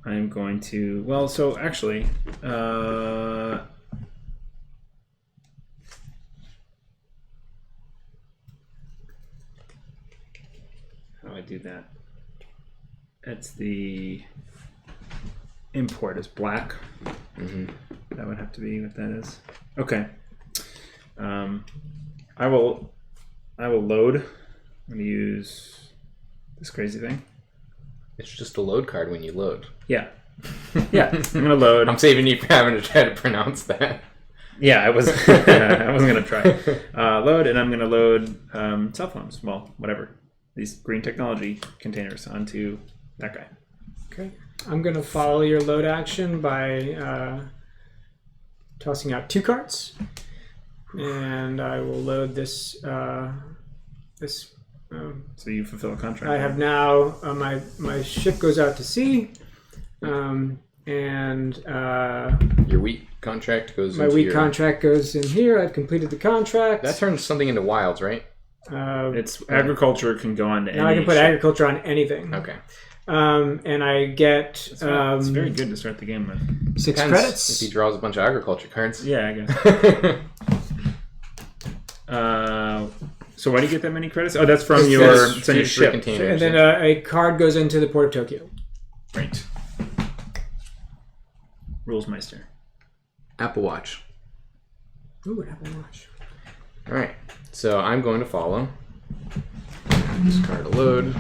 I'm going to. Well, so actually, how do I do that? It's the import is black. That would have to be what that is. Okay. I will load. I'm going to use this crazy thing. It's just a load card when you load. Yeah. Yeah. I'm going to load. I'm saving you from having to try to pronounce that. Yeah, I was. I wasn't going to try. Load, and I'm going to load cell phones. Well, whatever. These green technology containers onto that guy. Okay. I'm going to follow your load action by tossing out 2 cards. And I will load this. So you fulfill a contract. I have now my ship goes out to sea, and Your wheat contract goes. my into wheat your... contract goes in here. I've completed the contract. That turns something into wilds, right? It's agriculture can go on to any now I can put ship. agriculture on anything. Okay. And I get It's very good to start the game with. 6 Depends credits. if he draws a bunch of agriculture cards. Yeah, I guess. So why do you get that many credits? Oh, that's from your ship. Containers. And then a card goes into the Port of Tokyo. Right. Rulesmeister. Apple Watch. Ooh, an Apple Watch. All right. So I'm going to follow. Discard a load.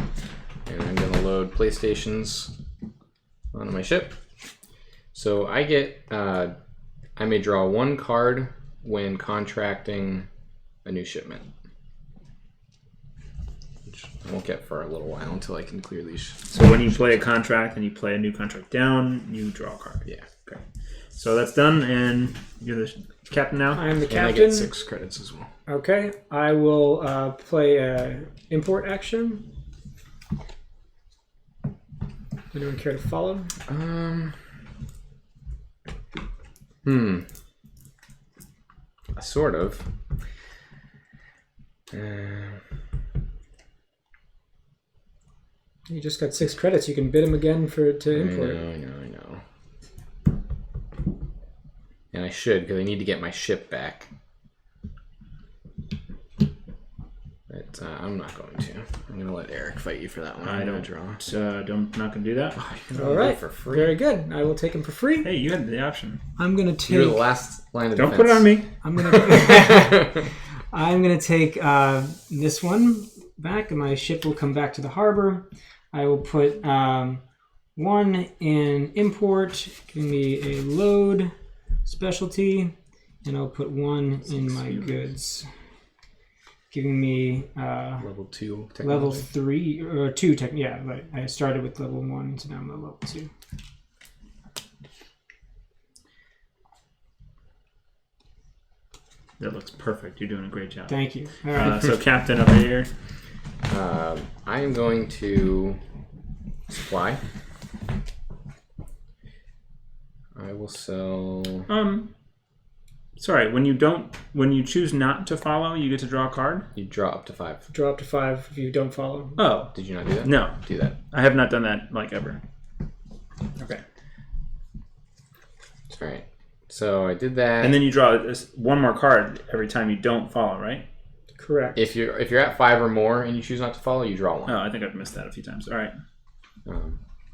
And I'm going to load PlayStations onto my ship. So I get, I may draw 1 card when contracting a new shipment. Which I won't get for a little while until I can clear these. So when you play a contract and you play a new contract down, you draw a card. Yeah. Okay. So that's done, and you're the captain now? I am the And I captain. get 6 credits as well. Okay. I will play a import action. Anyone care to follow? Sort of. You just got 6 credits. You can bid them again to import. I know. And I should, because I need to get my ship back. But I'm not going to. I'm going to let Eric fight you for that one. I I'm don't gonna draw. not gonna do that. All right. For free. Very good. I will take them for free. Hey, you had the option. I'm gonna take. You're the last line of Don't defense. put it on me. I'm gonna. I'm gonna take this one back, and my ship will come back to the harbor. I will put 1 in import, giving me a load specialty, and I'll put 1 in my goods, giving me level 2 technology. level 3 or 2 tech. Yeah, right. I started with level 1, so now I'm at level 2. That looks perfect. You're doing a great job. Thank you. All right. So captain over here. I am going to supply. I will sell. Sorry. When you choose not to follow, you get to draw a card. You draw up to 5. Draw up to 5 if you don't follow. Oh, Did you not do that? no. Do that. I have not done that ever. Okay. All right. So I did that. And then you draw one more card every time you don't follow, right? Correct. if you're at 5 or more and you choose not to follow, you draw 1. Oh, I think I've missed that a few times. All right.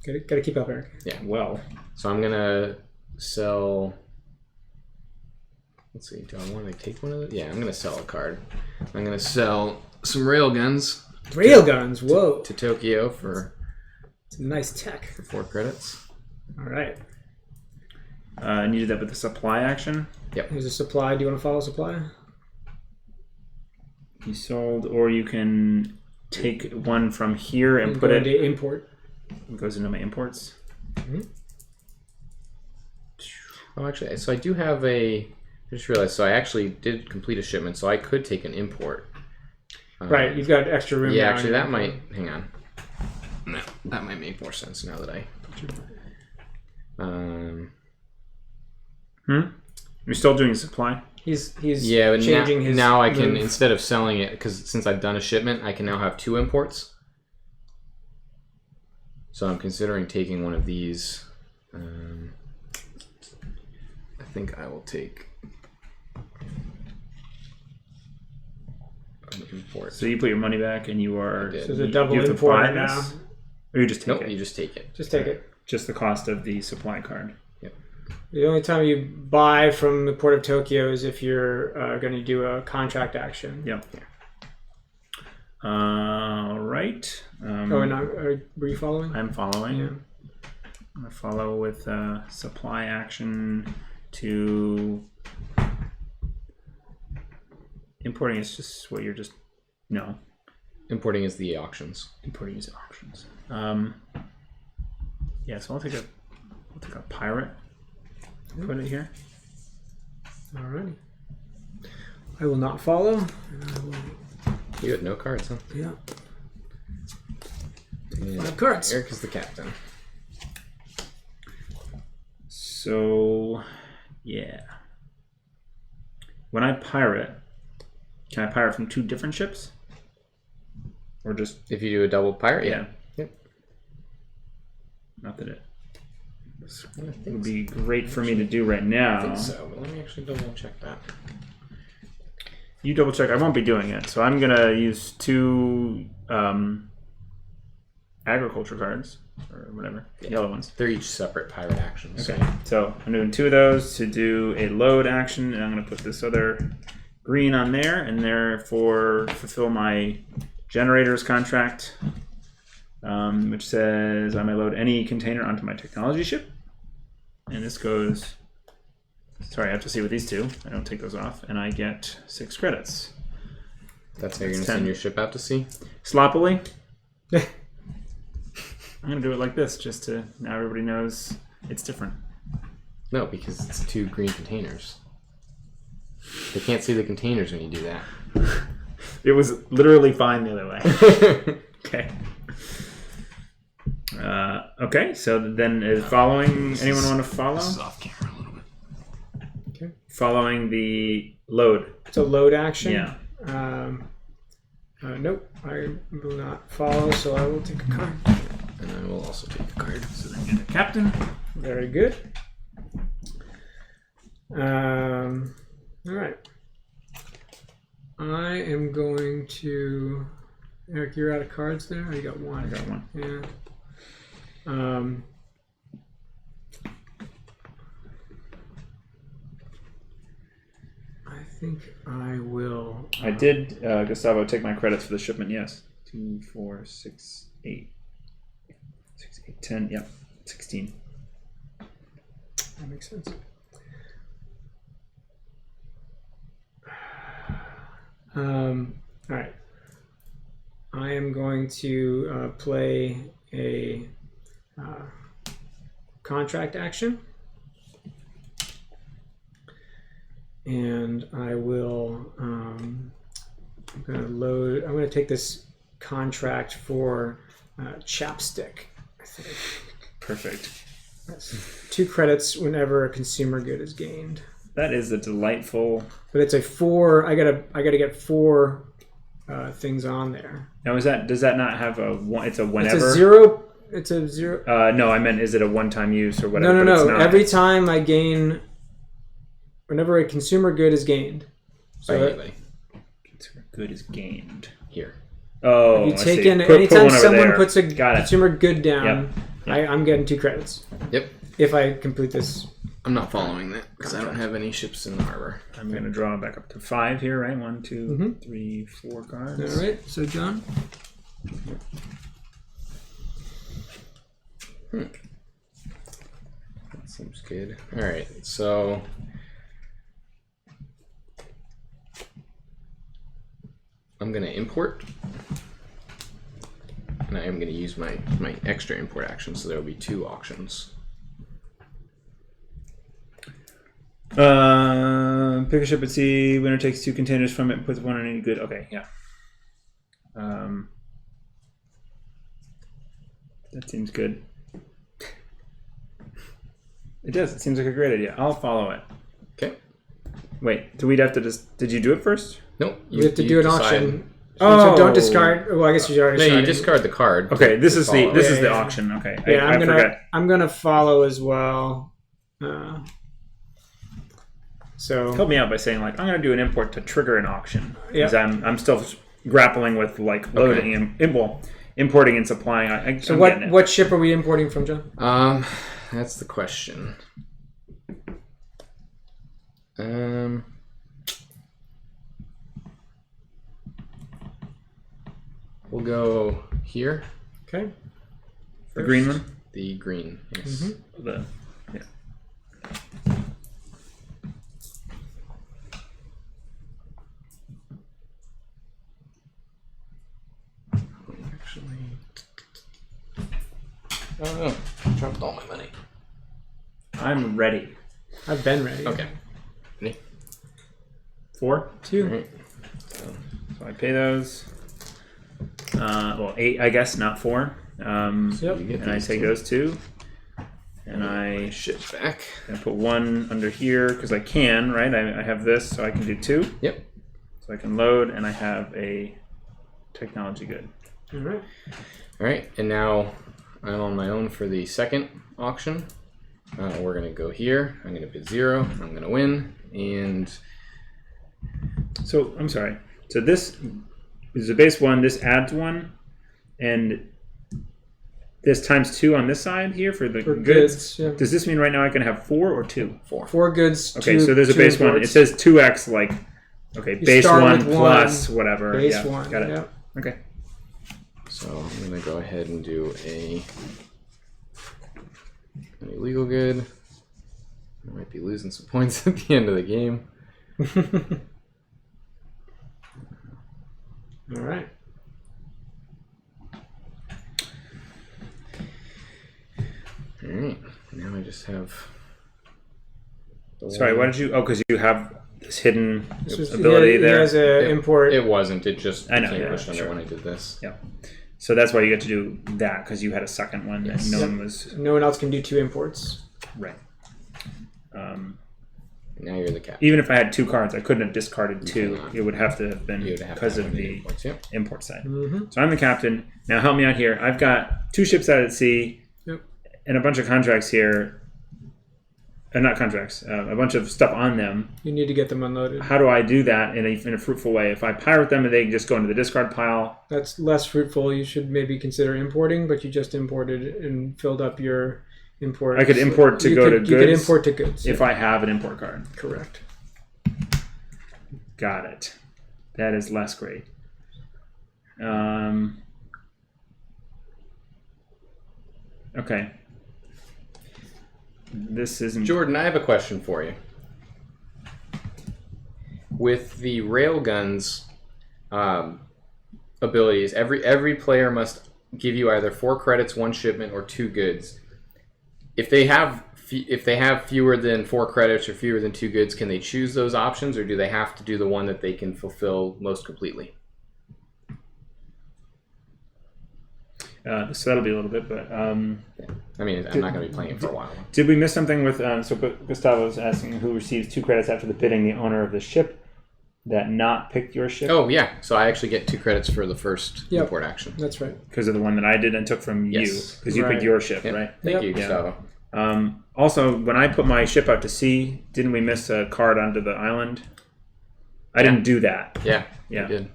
Gotta keep up, Eric. Yeah. Well. So I'm gonna sell. Let's see. Do I want to take one of the? Yeah, I'm gonna sell a card. I'm gonna sell some railguns Railguns. Whoa. to Tokyo for It's nice tech. 4 credits. All right. And you did that with the supply action. Here's a supply. Do you want to follow supply? You sold, or you can take one from here and put go it. into import. It goes into my imports. Oh, actually, so I do have a. I just realized. So I actually did complete a shipment, so I could take an import. Right. You've got extra room. Yeah, now actually, in your that might. import. Hang on. No, that might make more sense now that I. You're still doing supply. He's Yeah, but changing his. now I can, move. instead of selling it, because since I've done a shipment, I can now have 2 imports. So I'm considering taking one of these. I think I will take an import. So you put your money back, and you are. I did. So there's a double you have to import buy right now. this? Or you just take Nope, it. you just take it. Just take it. Just the cost of the supply card. The only time you buy from the Port of Tokyo is if you're going to do a contract action. Yep. All right. Were you following? I'm following. Yeah. I'm gonna follow with supply action to importing is just what you're just no. Importing is the auctions. Importing is auctions. Yeah, so I'll take a pirate. Put it here. Alrighty. I will not follow. And I will, You had no cards, huh? yeah. And 5 cards. Eric is the captain. So, yeah. When I pirate, can I pirate from 2 different ships? Or just... If you do a double pirate, Yeah. Yep. Not that it would be great for me to do right now. I think so, but let me actually double check that. You double check. I won't be doing it. So I'm going to use 2 agriculture cards, or whatever, yellow ones. They're each separate pirate actions. Okay, so I'm doing 2 of those to do a load action, and I'm going to put this other green on there, and therefore fulfill my generator's contract, which says I may load any container onto my technology ship. And this goes... Sorry, I have to see with these 2. I don't take those off, and I get 6 credits. That's how you're going to 10. send your ship out to sea? Sloppily. I'm going to do it like this, just to... Now everybody knows it's different. No, because it's 2 green containers. They can't see the containers when you do that. It was literally fine the other way. Okay. Okay, so then following... Anyone want to follow? This is off camera a little bit. Okay. Following the load. It's a load action. Yeah. Nope, I will not follow, so I will take a card. And I will also take a card. So then get the captain. Very good. All right. I am going to... Eric, you're out of cards there? Oh, you got 1. I got 1. Yeah. I think I will... I did, Gustavo, take my credits for the shipment, yes. 2, 4, 6, 8. 6, 8, 10, yep. 16. That makes sense. All right. I am going to play a contract action. And I will, I'm going to take this contract for chapstick, I think. Perfect. That's 2 credits whenever a consumer good is gained. That is a delightful... But it's a 4, I gotta get 4 things on there. Now, does that not have a one? It's a whenever. It's a 0. No, I meant is it a one-time use or whatever? No. It's not. Every time I gain, whenever a consumer good is gained. So So anybody. Consumer good is gained. Here. Oh, you I take see. in Put anytime one over someone there. puts a Got it. consumer good down, Yep. I'm getting 2 credits Yep. if I complete this. I'm not following that because I don't have any ships in the harbor. I'm going to draw back up to 5 here, right? 1, 2, 3, 4 cards. All right. So John. That seems good. All right, so I'm going to import, and I am going to use my extra import action, so there will be 2 auctions. Pick a ship at sea. Winner takes 2 containers from it and puts 1 on any good. Okay, yeah. That seems good. It does. It seems like a great idea. I'll follow it. Okay. Wait, do we have to just... Did you do it first? Nope. You have to do an decide. auction. Oh. So don't discard. Well, I guess you already No, started. you discard the card. Okay, this is the follow. this is the Yeah. auction. Okay, Yeah, I forgot. I'm gonna follow as well. So Help me out by saying like I'm gonna do an import to trigger an auction because Yeah. I'm still grappling with like loading and importing and supplying. So I'm what getting it. what ship are we importing from, John? That's the question. We'll go here. Okay. The green one? The green. Yes. The Actually, I don't know. dropped all my money. I'm ready. I've been ready. Okay. Ready? 4. 2. All right. So I pay those. Well, 8, I guess, not 4. Yep. You get And I these take two. those 2. And I Shit back. put 1 under here because I can, right? I have this, so I can do 2. Yep. So I can load, and I have a technology good. All right. All right, and now I'm on my own for the second auction. We're gonna go here. I'm gonna bid 0. I'm gonna win, and So I'm sorry. So this is a base 1. This adds 1, and this times 2 on this side here for the For goods. goods, yeah. Does this mean right now I can have 4 or 2? 4. 4 goods. Okay, 2, so there's a 2 base 1. It imports. says 2x, like, okay, You base start 1 with plus 1, whatever. Base Yeah, 1. got it. Yep. Okay. So I'm gonna go ahead and do an illegal good. I might be losing some points at the end of the game. All right. All right, now I just have. The Sorry, why did you? Oh, because you have this hidden This was, ability he there. has an import. It wasn't. It just I know, became yeah, pushed under sure. when I did this. Yeah. So that's why you get to do that, because you had a second one Yes. and no Yep. one was No one else can do 2 imports. right. Now you're the captain. Even if I had 2 cards, I couldn't have discarded 2. cannot. It would have to have been You would have to because have of one the imports, yep. import side. Mm-hmm. So I'm the captain. Now help me out here. I've got 2 ships out at sea Yep. and a bunch of contracts here. Not contracts, a bunch of stuff on them. You need to get them unloaded. How do I do that in a fruitful way? If I pirate them and they just go into the discard pile, That's less fruitful. You should maybe consider importing, but you just imported and filled up your import. I could import to You go could- to You could goods import to goods. if I have an import card. Correct. Got it. That is less great. Okay. This isn't. Jordan, I have a question for you. With the railguns abilities, every player must give you either 4 credits, 1 shipment, or 2 goods. If they have fewer than 4 credits or fewer than 2 goods, can they choose those options, or do they have to do the one that they can fulfill most completely? So that'll be a little bit, but I mean, I'm not going to be playing it for a while. did we miss something with? So Gustavo's asking who receives 2 credits after the bidding. The owner of the ship that not picked your ship. Oh yeah, so I actually get 2 credits for the first Yep. import action. That's right. Because of the one that I did and took from you, Yes. because you Right. picked your ship, Yep. right? Thank Yep. you, Gustavo. Also, when I put my ship out to sea, didn't we miss a card onto the island? I didn't do that. Yeah, Yeah. I did.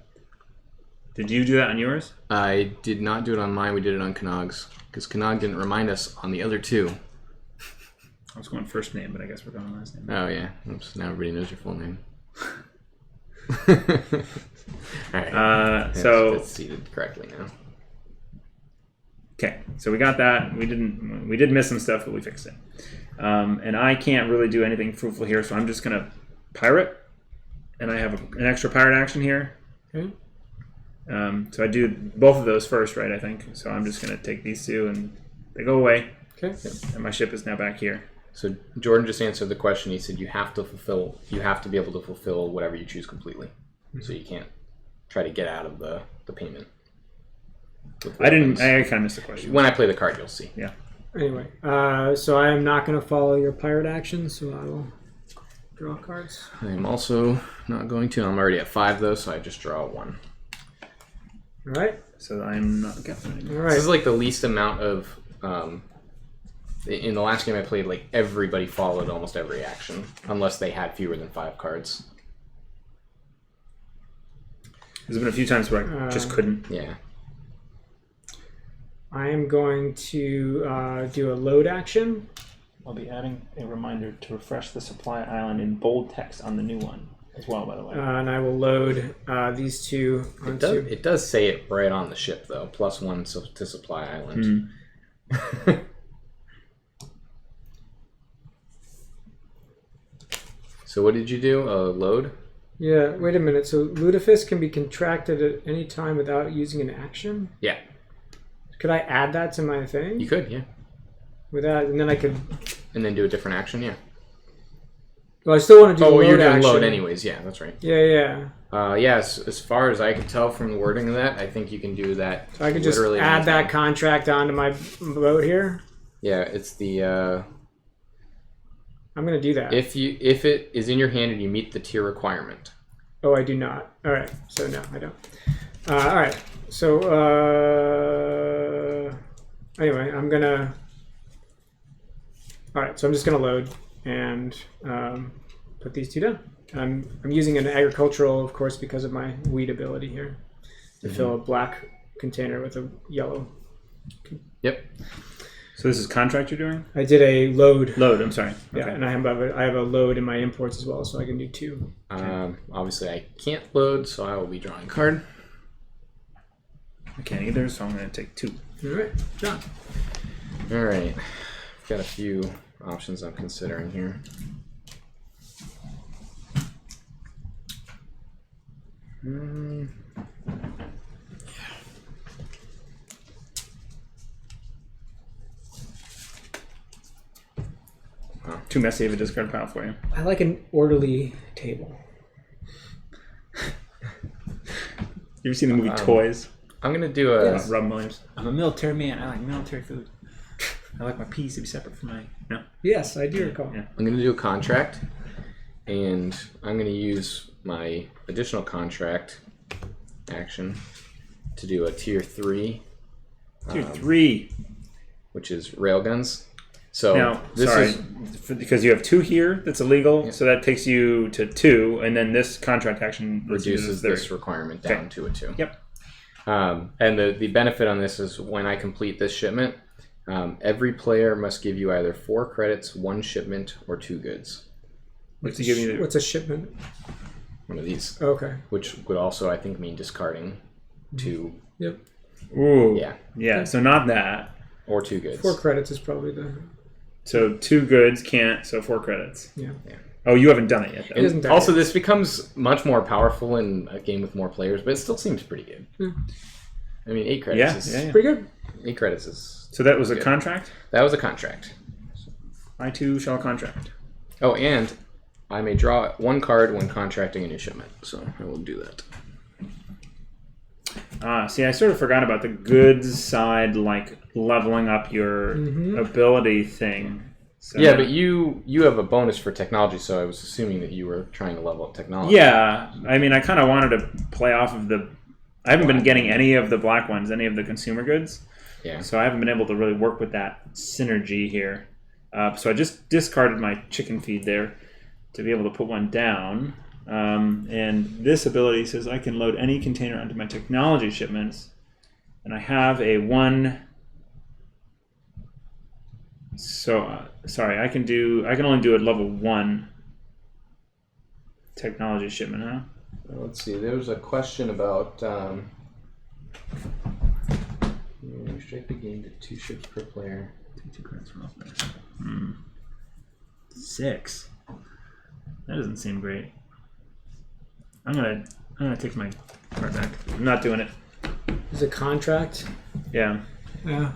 Did you do that on yours? I did not do it on mine. We did it on Kanog's because Kanog didn't remind us on the other 2. I was going first name, but I guess we're going last name. Oh yeah. Oops. Now everybody knows your full name. All right. So it's seated correctly now. okay, so we got that. We did miss some stuff, but we fixed it. And I can't really do anything fruitful here, so I'm just gonna pirate, and I have an extra pirate action here. Okay. So I do both of those first, right? I think so. I'm just gonna take these 2, and they go away, Okay. and my ship is now back here. So Jordan just answered the question. He said you have to be able to fulfill whatever you choose completely. So you can't try to get out of the payment. I kind of missed the question. When I play the card, you'll see. Yeah. Anyway, so I am not going to follow your pirate action, so I will draw cards. I am also not going to. I'm already at 5 though, so I just draw 1. All right. So I'm not captain All anymore. right. This is like the least amount of. In the last game I played, like everybody followed almost every action, unless they had fewer than 5 cards. There's been a few times where I just couldn't. Yeah. I am going to do a load action. I'll be adding a reminder to refresh the supply island in bold text on the new one as well, by the way. And I will load these 2 onto. It does say it right on the ship though. +1 to supply island. So what did you do? Load? Yeah, wait a minute. So Lutefisk can be contracted at any time without using an action? Yeah. Could I add that to my thing? You could, yeah. with that, and then I could. And then do a different action, yeah. Well, I still want to do the Oh, load you're doing action. load anyways, yeah, that's right. Yeah. Yes, as far as I can tell from the wording of that, I think you can do that. So I could just literally add anytime. that contract onto my boat here. Yeah, it's the I'm gonna do that. if it is in your hand and you meet the tier requirement. Oh, I do not. All right. So no, I don't. All right. So anyway, I'm gonna. All right. So I'm just gonna load and put these two down. I'm using an agricultural, of course, because of my weed ability here, to fill a black container with a yellow. Yep. So this is contract you're doing? I did a load. Load, I'm sorry. Yeah, Okay. and I have a load in my imports as well, so I can do two. Obviously, I can't load, so I will be drawing a card. I can't either, so I'm going to take 2. All right, John. All right. Got a few options I'm considering here. Too messy of a discard pile for you. I like an orderly table. You ever seen the movie Toys? I'm gonna do a. Yes. Robin Williams. I'm a military man. I like military food. I like my peas to be separate from my... No? Yes, I do recall. Yeah. I'm gonna do a contract, and I'm gonna use my additional contract action to do a tier 3, Tier 3. which is railguns. So Now, this sorry, is because you have 2 here that's illegal, so that takes you to 2, and then this contract action reduces this this requirement down Okay. to a 2. Yep. And the benefit on this is when I complete this shipment, every player must give you either 4 credits, 1 shipment, or 2 goods. What's he giving you? What's a shipment? One of these, Okay. which would also, I think, mean discarding 2. Yep. Ooh. Yeah. Yeah, so not that. Or 2 goods. 4 credits is probably the. So 2 goods can't, so 4 credits. Yeah. Oh, you haven't done it yet, though. It isn't And that also, good. this becomes much more powerful in a game with more players, but it still seems pretty good. I mean, 8 credits is Yeah. Pretty good. 8 credits is. So that was a Good. contract? That was a contract. I too shall contract. Oh, and I may draw 1 card when contracting a new shipment, so I will do that. See, I sort of forgot about the goods side, like leveling up your ability thing. So, Yeah, but you have a bonus for technology, so I was assuming that you were trying to level up technology. Yeah, I mean, I kind of wanted to play off of the... I haven't been getting any of the black ones, any of the consumer goods. Yeah. So I haven't been able to really work with that synergy here. So I just discarded my chicken feed there to be able to put one down. And this ability says I can load any container onto my technology shipments. And I have a 1... So, sorry, I can only do a level 1 technology shipment, huh? Let's see. There was a question about restrict the game to 2 ships per player. Take 2 credits from off 6. That doesn't seem great. I'm gonna take my card back. I'm not doing it. Is a contract. Yeah. Yeah.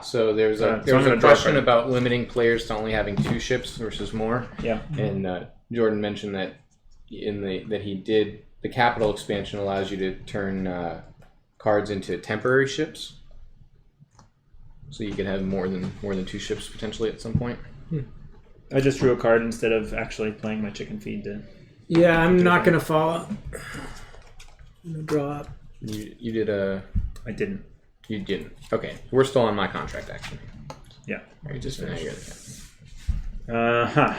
So there's so a I'm gonna draw question card. about limiting players to only having 2 ships versus more. Yeah. And Jordan mentioned that the capital expansion allows you to turn cards into temporary ships, so you could have more than 2 ships potentially at some point. I just drew a card instead of actually playing my chicken feed to... Yeah, I'm not gonna follow. I'm gonna draw up. You did a. I didn't. You didn't. Okay, we're still on my contract action. Yeah. All right, just finish. Uh-huh.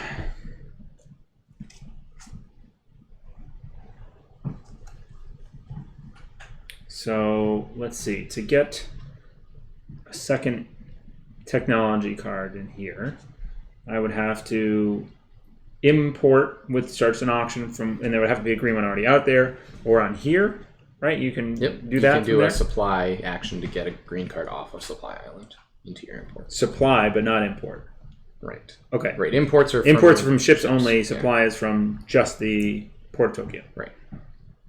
So, let's see. To get a second technology card in here, I would have to import with starts an auction from, and there would have to be agreement already out there or on here, right? You can Yep. do that. You can do from a there? supply action to get a green card off of Supply Island into your imports. Supply, but not import. Right. Okay. Right. Imports are Imports from ships only. Yeah. Supply is from just the Port of Tokyo. Right.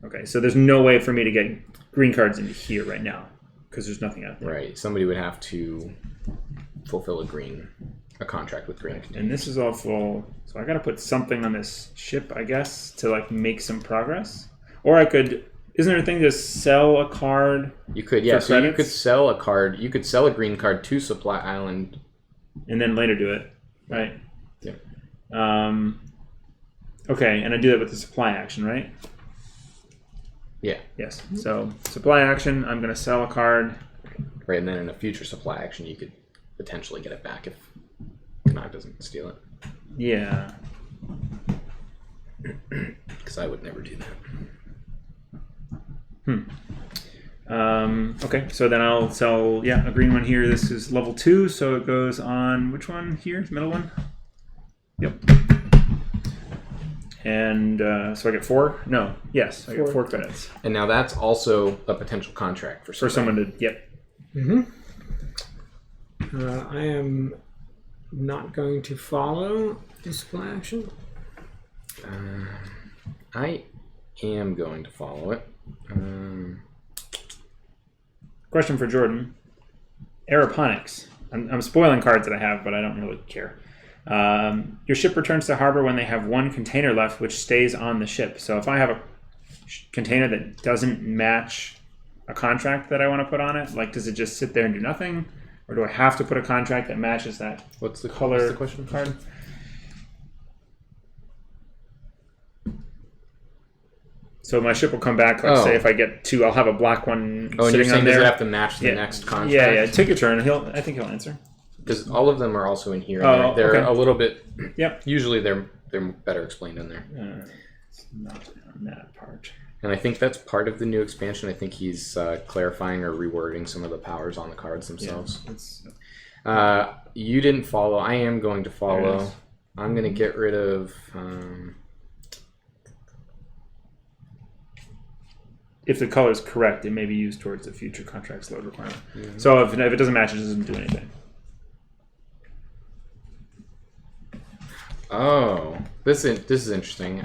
Okay, so there's no way for me to get green cards into here right now because there's nothing out there. Right. Somebody would have to fulfill a contract with green. And this is all full, so I got to put something on this ship, I guess, to like make some progress. Or I could. Isn't there a thing to sell a card? You could, yeah. So credits? you could sell a card. You could sell a green card to Supply Island, and then later do it, right? Yeah. Okay, and I do that with the supply action, right? Yeah. Yes. So supply action, I'm going to sell a card. Right, and then in a future supply action, you could potentially get it back if Knot doesn't steal it. Yeah. Because I would never do that. Okay, so then I'll sell, a green one here. This is level 2, so it goes on, which one here? Middle one? Yep. And so I get 4? No. Yes, I get 4 credits. And now that's also a potential contract for someone to, yep. I am not going to follow this supply action. I am going to follow it. Question for Jordan. Aeroponics. I'm spoiling cards that I have, but I don't really care. Your ship returns to harbor when they have 1 container left, which stays on the ship. So if I have a container that doesn't match a contract that I want to put on it, like does it just sit there and do nothing? Or do I have to put a contract that matches that What's the question card? So my ship will come back, like say if I get 2, I'll have a black one and sitting you're saying on there. does it have to match the next contract? Yeah, take your turn. I think he'll answer. Because all of them are also in here. Oh, They're okay. a little bit... Yep. Usually they're better explained in there. It's not on that part. And I think that's part of the new expansion. I think he's clarifying or rewording some of the powers on the cards themselves. You didn't follow. I am going to follow. I'm going to get rid of... if the color is correct, it may be used towards the future contract's load requirement. Mm-hmm. So if it doesn't match, it doesn't do anything. Oh, this is interesting.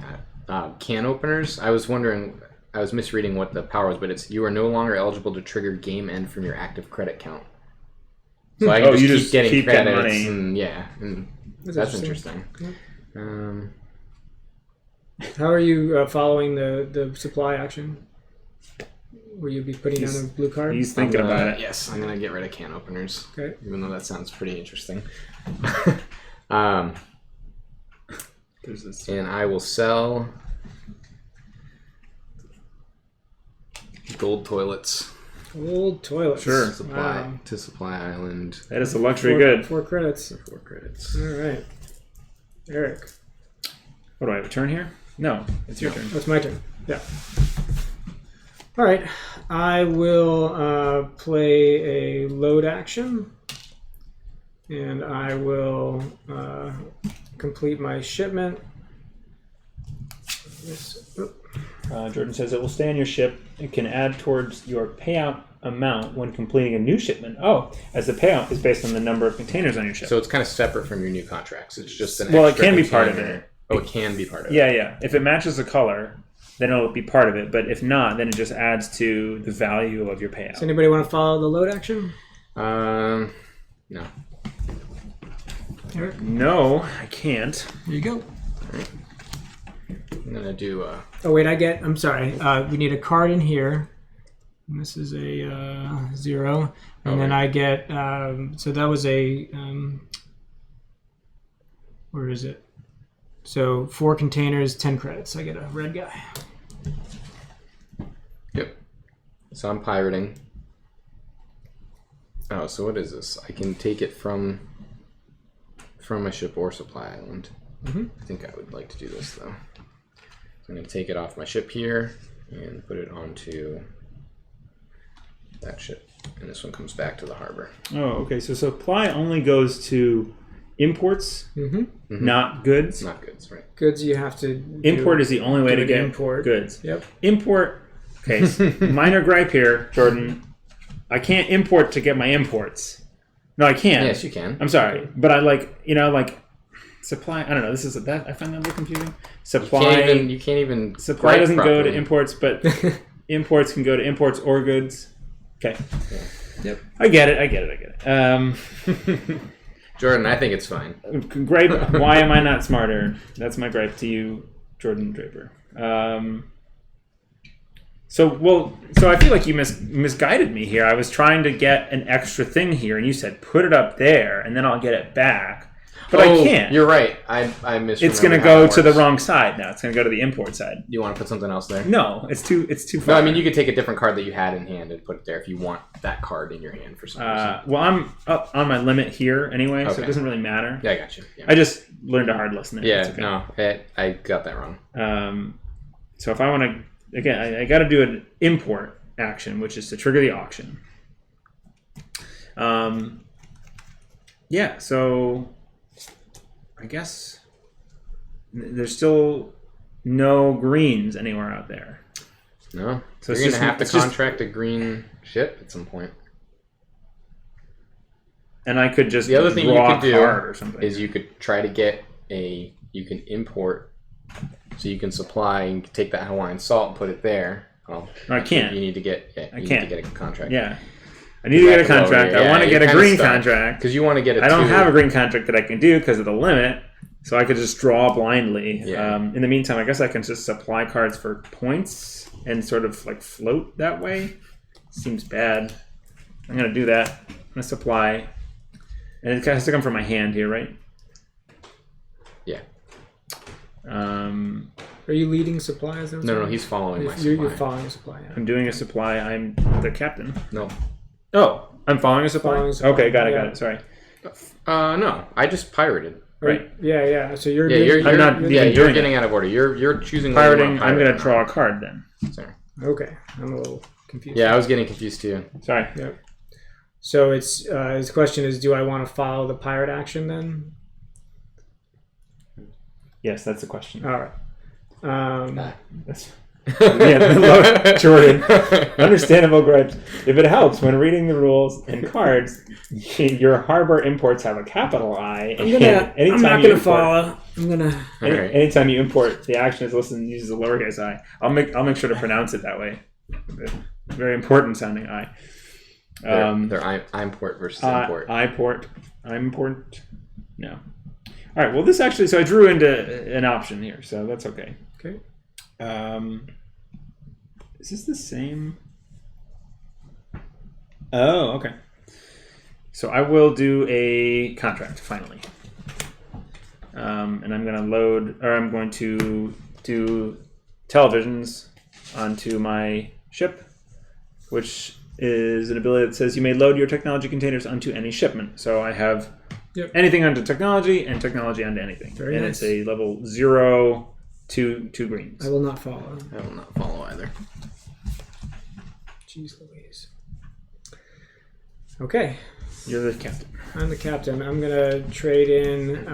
Can openers. I was wondering. I was misreading what the power was, but it's you are no longer eligible to trigger game end from your active credit count. So I can just keep getting credits, and that's interesting. How are you following the supply action? Will you be putting down a blue card? He's thinking about it. Yes, I'm gonna get rid of can openers. Okay. Even though that sounds pretty interesting. There's this. And I will sell gold toilets. Gold toilets. Sure. To Supply Island. That is a luxury good. 4 credits. 4 credits. All right. Eric. What do I have a turn here? No, it's your turn. It's my turn. Yeah. All right. I will play a load action, and I will complete my shipment. Jordan says it will stay on your ship. It can add towards your payout amount when completing a new shipment. Oh, as the payout is based on the number of containers on your ship. So it's kind of separate from your new contracts. It's just an it extra can be part of container. it. Oh, it can be part of it. Yeah. If it matches the color, then it'll be part of it. But if not, then it just adds to the value of your payout. Does anybody want to follow the load action? No. Eric? No, I can't. There you go. I'm gonna do. Oh wait, I'm sorry. We need a card in here. And this is a 0, and then I get. So that was a. Where is it? So 4 containers, 10 credits. I get a red guy. Yep. So I'm pirating. Oh, so what is this? I can take it from my ship or Supply Island. Mm-hmm. I think I would like to do this though. So I'm going to take it off my ship here and put it onto that ship. And this one comes back to the harbor. Oh, okay. So supply only goes to imports, not goods. Not goods, right? Goods you have to. Import is the only way to get import goods. Yep. Import. Okay. Minor gripe here, Jordan. I can't import to get my imports. No, I can. Yes, you can. I'm sorry, but I supply. I don't know. This is that. I find that a little confusing. Supply. You can't even. Supply doesn't go to imports, but imports can go to imports or goods. Okay. Yeah. Yep. I get it. Jordan, I think it's fine. Gripe, why am I not smarter? That's my gripe to you, Jordan Draper. So I feel like you misguided me here. I was trying to get an extra thing here, and you said put it up there, and then I'll get it back. But I can't. You're right. I misremembered. It's going to go to the wrong side now. It's going to go to the import side. You want to put something else there? No, it's too No, far. I mean, you could take a different card that you had in hand and put it there if you want that card in your hand for some reason. Well, I'm up on my limit here anyway, so it doesn't really matter. Yeah, I got you. Yeah. I just learned a hard lesson there. Yeah, okay. no, I got that wrong. So if I want to, again, I got to do an import action, which is to trigger the auction. Yeah, so I guess there's still no greens anywhere out there. No, so you're going to have to contract a green ship at some point. And I could just the other thing you could do or something. Is you could try to get you can import, so you can supply and take that Hawaiian salt and put it there. Well, I can't. You need to get need to get a contract. Yeah. I need to get a contract. Yeah, I want to get a green contract. Because you want to get I don't have a green contract that I can do because of the limit, so I could just draw blindly. Yeah. In the meantime, I guess I can just supply cards for points and sort of like float that way. Seems bad. I'm going to do that. I'm going to supply. And it has to come from my hand here, right? Yeah. Are you leading supply? No, he's following my supply. You're following supply. Yeah. I'm doing a supply. I'm the captain. No. Oh, I'm following a supply? Okay, got it. Sorry. No, I just pirated. Right. Yeah. So you're. You're getting out of order. You're choosing pirating. I'm going to draw a card then. Sorry. Okay, I'm a little confused. Yeah, I was getting confused too. Sorry. Yep. So it's his question is, do I want to follow the pirate action then? Yes, that's the question. All right. Jordan. Understandable gripes. If it helps when reading the rules and cards, your harbor imports have a capital I. I'm not gonna follow. Anytime you import, the action is listed and uses a lowercase I. I'll make sure to pronounce it that way. Very important sounding I. They're import versus import. Import. No. All right. Well, this actually. So I drew into an option here, so that's okay. Okay. Is this the same? Oh, okay. So I will do a contract finally, and I'm going to do televisions onto my ship, which is an ability that says you may load your technology containers onto any shipment. So I have anything onto technology and technology onto anything, Very nice. It's a level 0. Two greens. I will not follow. I will not follow either. Jeez Louise. Okay. You're the captain. I'm the captain. I'm gonna trade in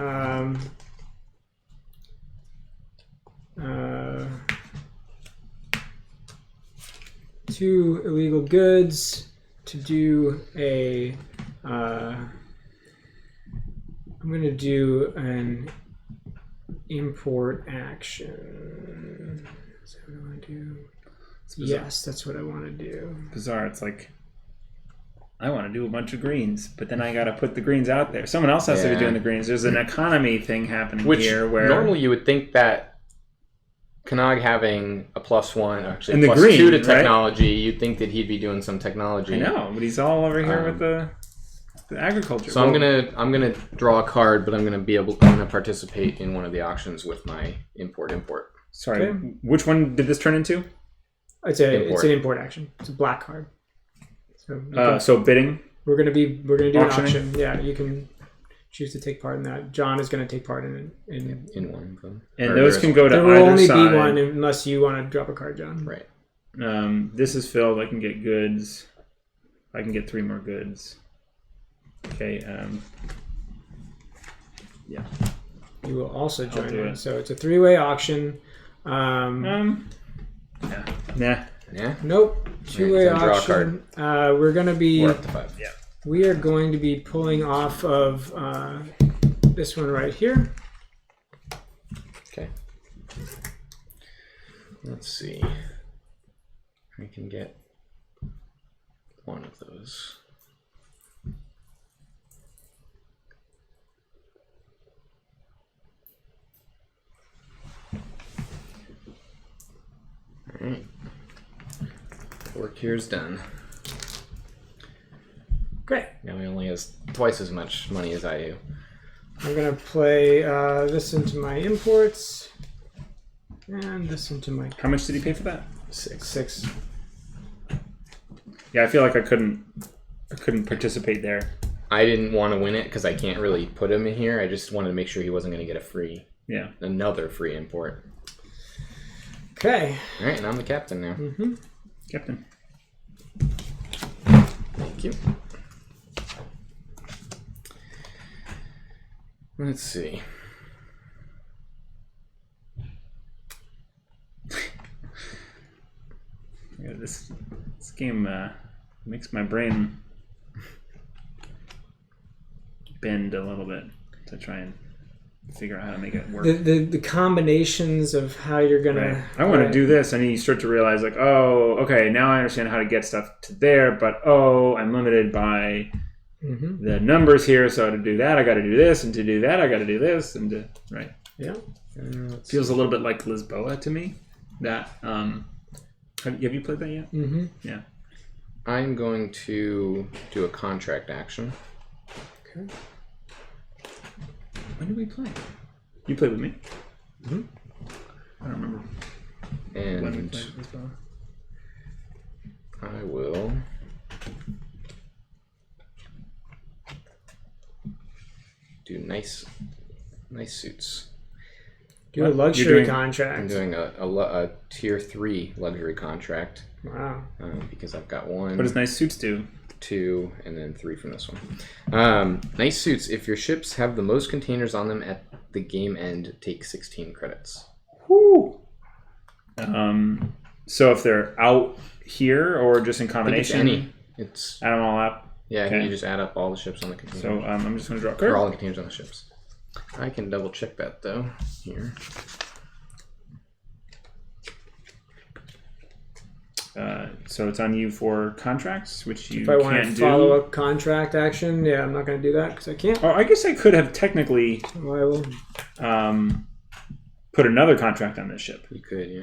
2 illegal goods to do a. I'm gonna do an import action. Is that what I want to do? Yes, that's what I want to do. Bizarre. It's like I want to do a bunch of greens, but then I got to put the greens out there. Someone else has to be doing the greens. There's an economy thing happening here where normally you would think that Kanag having a +1, actually and the +2 green, to technology, you'd think that he'd be doing some technology. I know, but he's all over here with the agriculture. So I'm gonna draw a card, but I'm gonna participate in one of the auctions with my import. Sorry, Okay. Which one did this turn into? It's an import action. It's a black card. So bidding. We're gonna do an Auctioning? auction. Yeah, you can choose to take part in that. John is gonna take part in one of them. And those can go to there either will only side. be one unless you want to drop a card, John. Right. This is filled. I can get goods. I can get 3 more goods. Okay. Yeah. You will also join do in. it. So it's a 3-way auction. Nah. Yeah. Nope. 2-way so draw a auction. We're gonna be. We're up to 5. Yeah. We are going to be pulling off of this one right here. Okay. Let's see. We can get one of those. Cure's done. Great. Now he only has twice as much money as I do. I'm going to play this into my imports. And this into my... How much did he pay for that? 6. Yeah, I feel like I couldn't participate there. I didn't want to win it because I can't really put him in here. I just wanted to make sure he wasn't going to get a free... Yeah. Another free import. Okay. All right, and I'm the captain now. Mm-hmm. Captain. Thank you. Let's see. Yeah, this game makes my brain bend a little bit to try and figure out how to make it work. The combinations of how you're gonna. Right. I want to do this, and then you start to realize, like, oh, okay, now I understand how to get stuff to there, but I'm limited by the numbers here. So to do that, I got to do this, and to do that, I got to do this, and right. Yeah. Feels a little bit like Lisboa to me. That have you played that yet? Mm-hmm. Yeah. I'm going to do a contract action. Okay. When did we play? You played with me? Mm-hmm. I don't remember when we And played Lisboa. I will do nice suits. Do a What? luxury You're doing- contract. I'm doing a tier 3 luxury contract Wow. because I've got 1, What does nice suits do? 2, and then 3 from this one. Nice suits. If your ships have the most containers on them at the game end, take 16 credits. Woo! So if they're out here or just in I think it's combination, any. It's add them all up. yeah. I Okay. think you just add up all the ships on the container. So I'm just going to draw a or all card. the containers on the ships. I can double check that though. Here. So it's on you for contracts, which you If I want can't to do. follow a contract action, yeah, I'm not going to do that because I can't. Oh, I guess I could have technically So I will. put another contract on this ship. You could, yeah.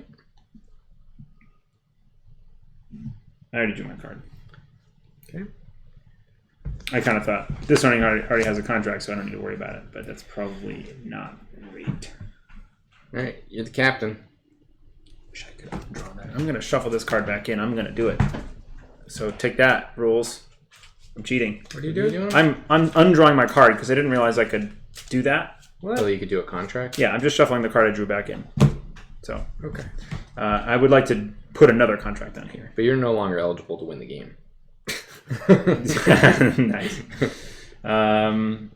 I already drew my card. Okay. I kind of thought this already has a contract, so I don't need to worry about it. But that's probably not great. All right, you're the captain. Wish I could have drawn that. I'm going to shuffle this card back in. I'm going to do it. So take that, rules. I'm cheating. What are you doing? I'm undrawing my card because I didn't realize I could do that. What? So you could do a contract. Yeah, I'm just shuffling the card I drew back in. So Okay. I would like to put another contract on here. But you're no longer eligible to win the game. Nice. And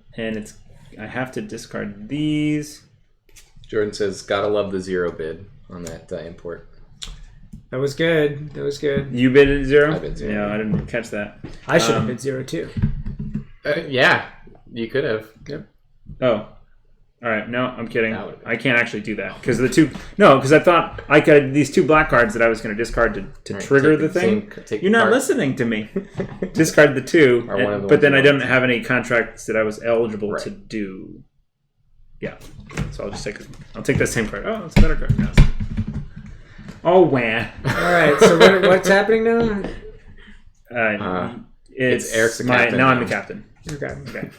I have to discard these. Jordan says, "Gotta love the 0 bid on that import." That was good. That was good. You bid at 0? I bid 0. Yeah, I didn't catch that. I should have bid 0 too. Yeah, you could have. Yep. Oh. All right. No, I'm kidding. That would've been- I can't actually do that because because I thought I could these 2 black cards that I was going to discard to Right, trigger take the thing. take the You're not card. listening to me. Discard the 2, Or one of the but ones then you I want. didn't have any contracts that I was eligible to Right. do. Yeah. So I'll just take that same card. Oh, it's a better card. No. Oh, wah. All right. So what's happening now? It's Eric's the my captain now I'm now. the captain. Okay. Okay.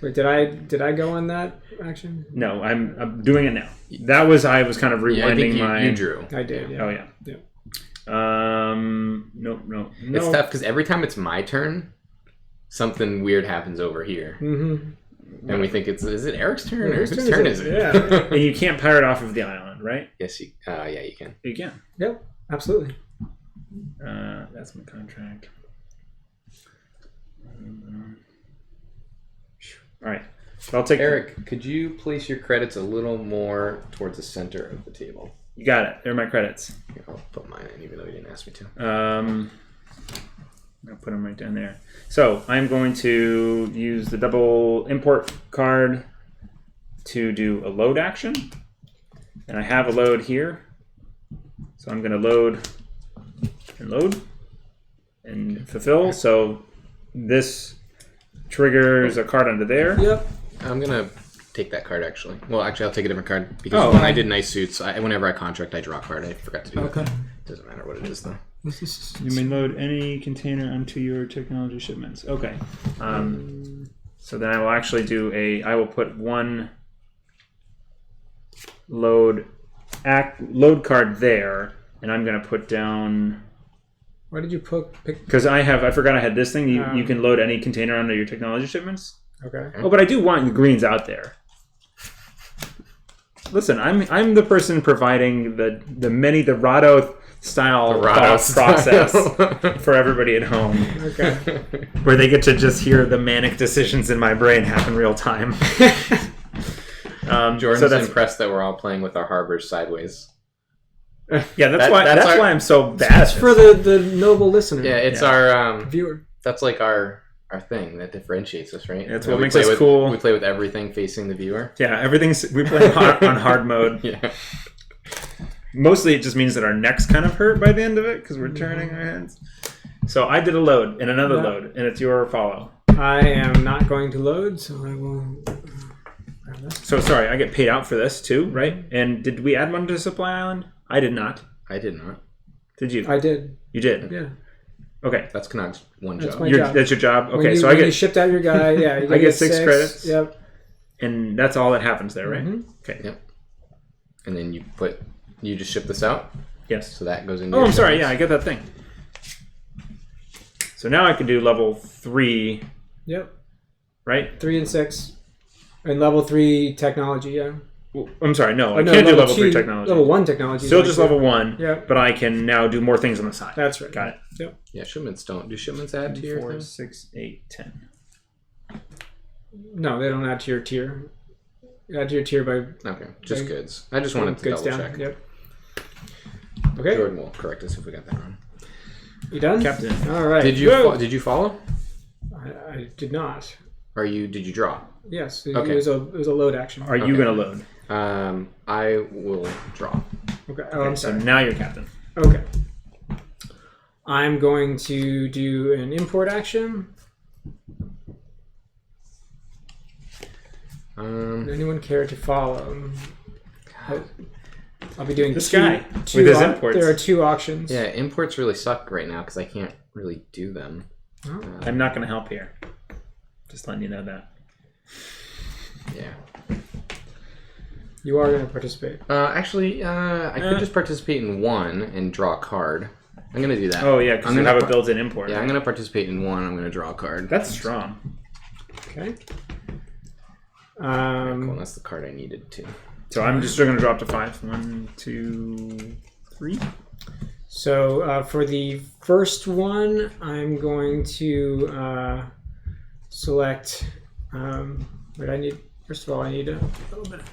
Wait, did I go on that action? No, I'm doing it now. I was kind of Yeah, I think rewinding you drew. I did. Yeah. Oh yeah. Yep. No. It's tough because every time it's my turn, something weird happens over here, Mm-hmm. and we think is it Eric's turn or Whose whose turn is it? Yeah. And you can't pirate off of the island, right? Yes, yeah, you can. You can. Yep. Absolutely. That's my contract. All right. So I'll take Eric, could you place your credits a little more towards the center of the table? You got it. They're my credits. Here, I'll put mine in, even though you didn't ask me to. I'll put them right down there. So I'm going to use the double import card to do a load action. And I have a load here. So I'm going to load and fulfill. So this triggers a card under there. Yep. I'm gonna take that card actually. Well, actually, I'll take a different card because Oh. when I did nice suits, whenever I contract, I draw a card. I forgot to do that. Okay. Doesn't matter what it is though. You may load any container onto your technology shipments. Okay. So then I will actually do I will put one load card there, and I'm going to put down. Why did you pick? Because I forgot I had this thing. You can load any container onto your technology shipments. Okay. Oh, but I do want the greens out there. Listen, I'm the person providing the Rado style process for everybody at home. Okay. Where they get to just hear the manic decisions in my brain happen real time. Jordan's impressed that we're all playing with our harbors sideways. Yeah, that's why I'm so bad. It's for the noble listener. Yeah, it's our viewer. That's like our thing that differentiates us, right? That's what makes us cool. We play with everything facing the viewer. Yeah, we play on hard mode. Yeah. Mostly it just means that our necks kind of hurt by the end of it because we're turning our heads. So I did a load and another load, and it's your follow. I am not going to load, so I will. So sorry, I get paid out for this too, right? And did we add one to Supply Island? I did not. I did not. Did you? I did. You did? Yeah. Okay. That's Canuck's one That's job. my job. That's your job? Okay, so I you shipped out your guy, yeah. You I get 6 credits. Yep. And that's all that happens there, right? Mm-hmm. Okay. Yep. And then you just ship this out? Yes. So that goes in. Oh, I'm sorry. Yeah, I get that thing. So now I can do level 3. Yep. Right? 3 and 6. And level 3 technology, yeah. Well, I'm sorry, no. I can't do level 3 technology. Level 1 technology. Still just level 1, yeah. But I can now do more things on the side. That's right. Got it. Yep. Yeah, shipments don't. Do shipments add to your 4, thing? 6, 8, 10. No, they don't add to your tier. You add to your tier by... Okay, just goods. I just wanted to double check. Yep. Okay. Jordan will correct us if we got that wrong. You done? Captain. All right. Did you follow? I did not. Did you draw? Yes. Okay. It was a load action. Are you going to load? I will draw. Okay. Oh, I'm so sorry. now you're captain. Okay. I'm going to do an import action. Anyone care to follow? I'll be doing this two guy with his imports. There are 2 auctions. Yeah, imports really suck right now because I can't really do them. Oh. I'm not going to help here. Just letting you know that. Yeah. You are going to participate. Actually, I could just participate in one and draw a card. I'm going to do that. Oh, yeah, because you have a built-in import. Yeah, right? I'm going to participate in one. I'm going to draw a card. That's strong. Okay. Cool, and that's the card I needed too. So I'm just going to drop to 5. 1, 2, 3. So for the first one, I'm going to select. What I need. First of all, I need a little bit of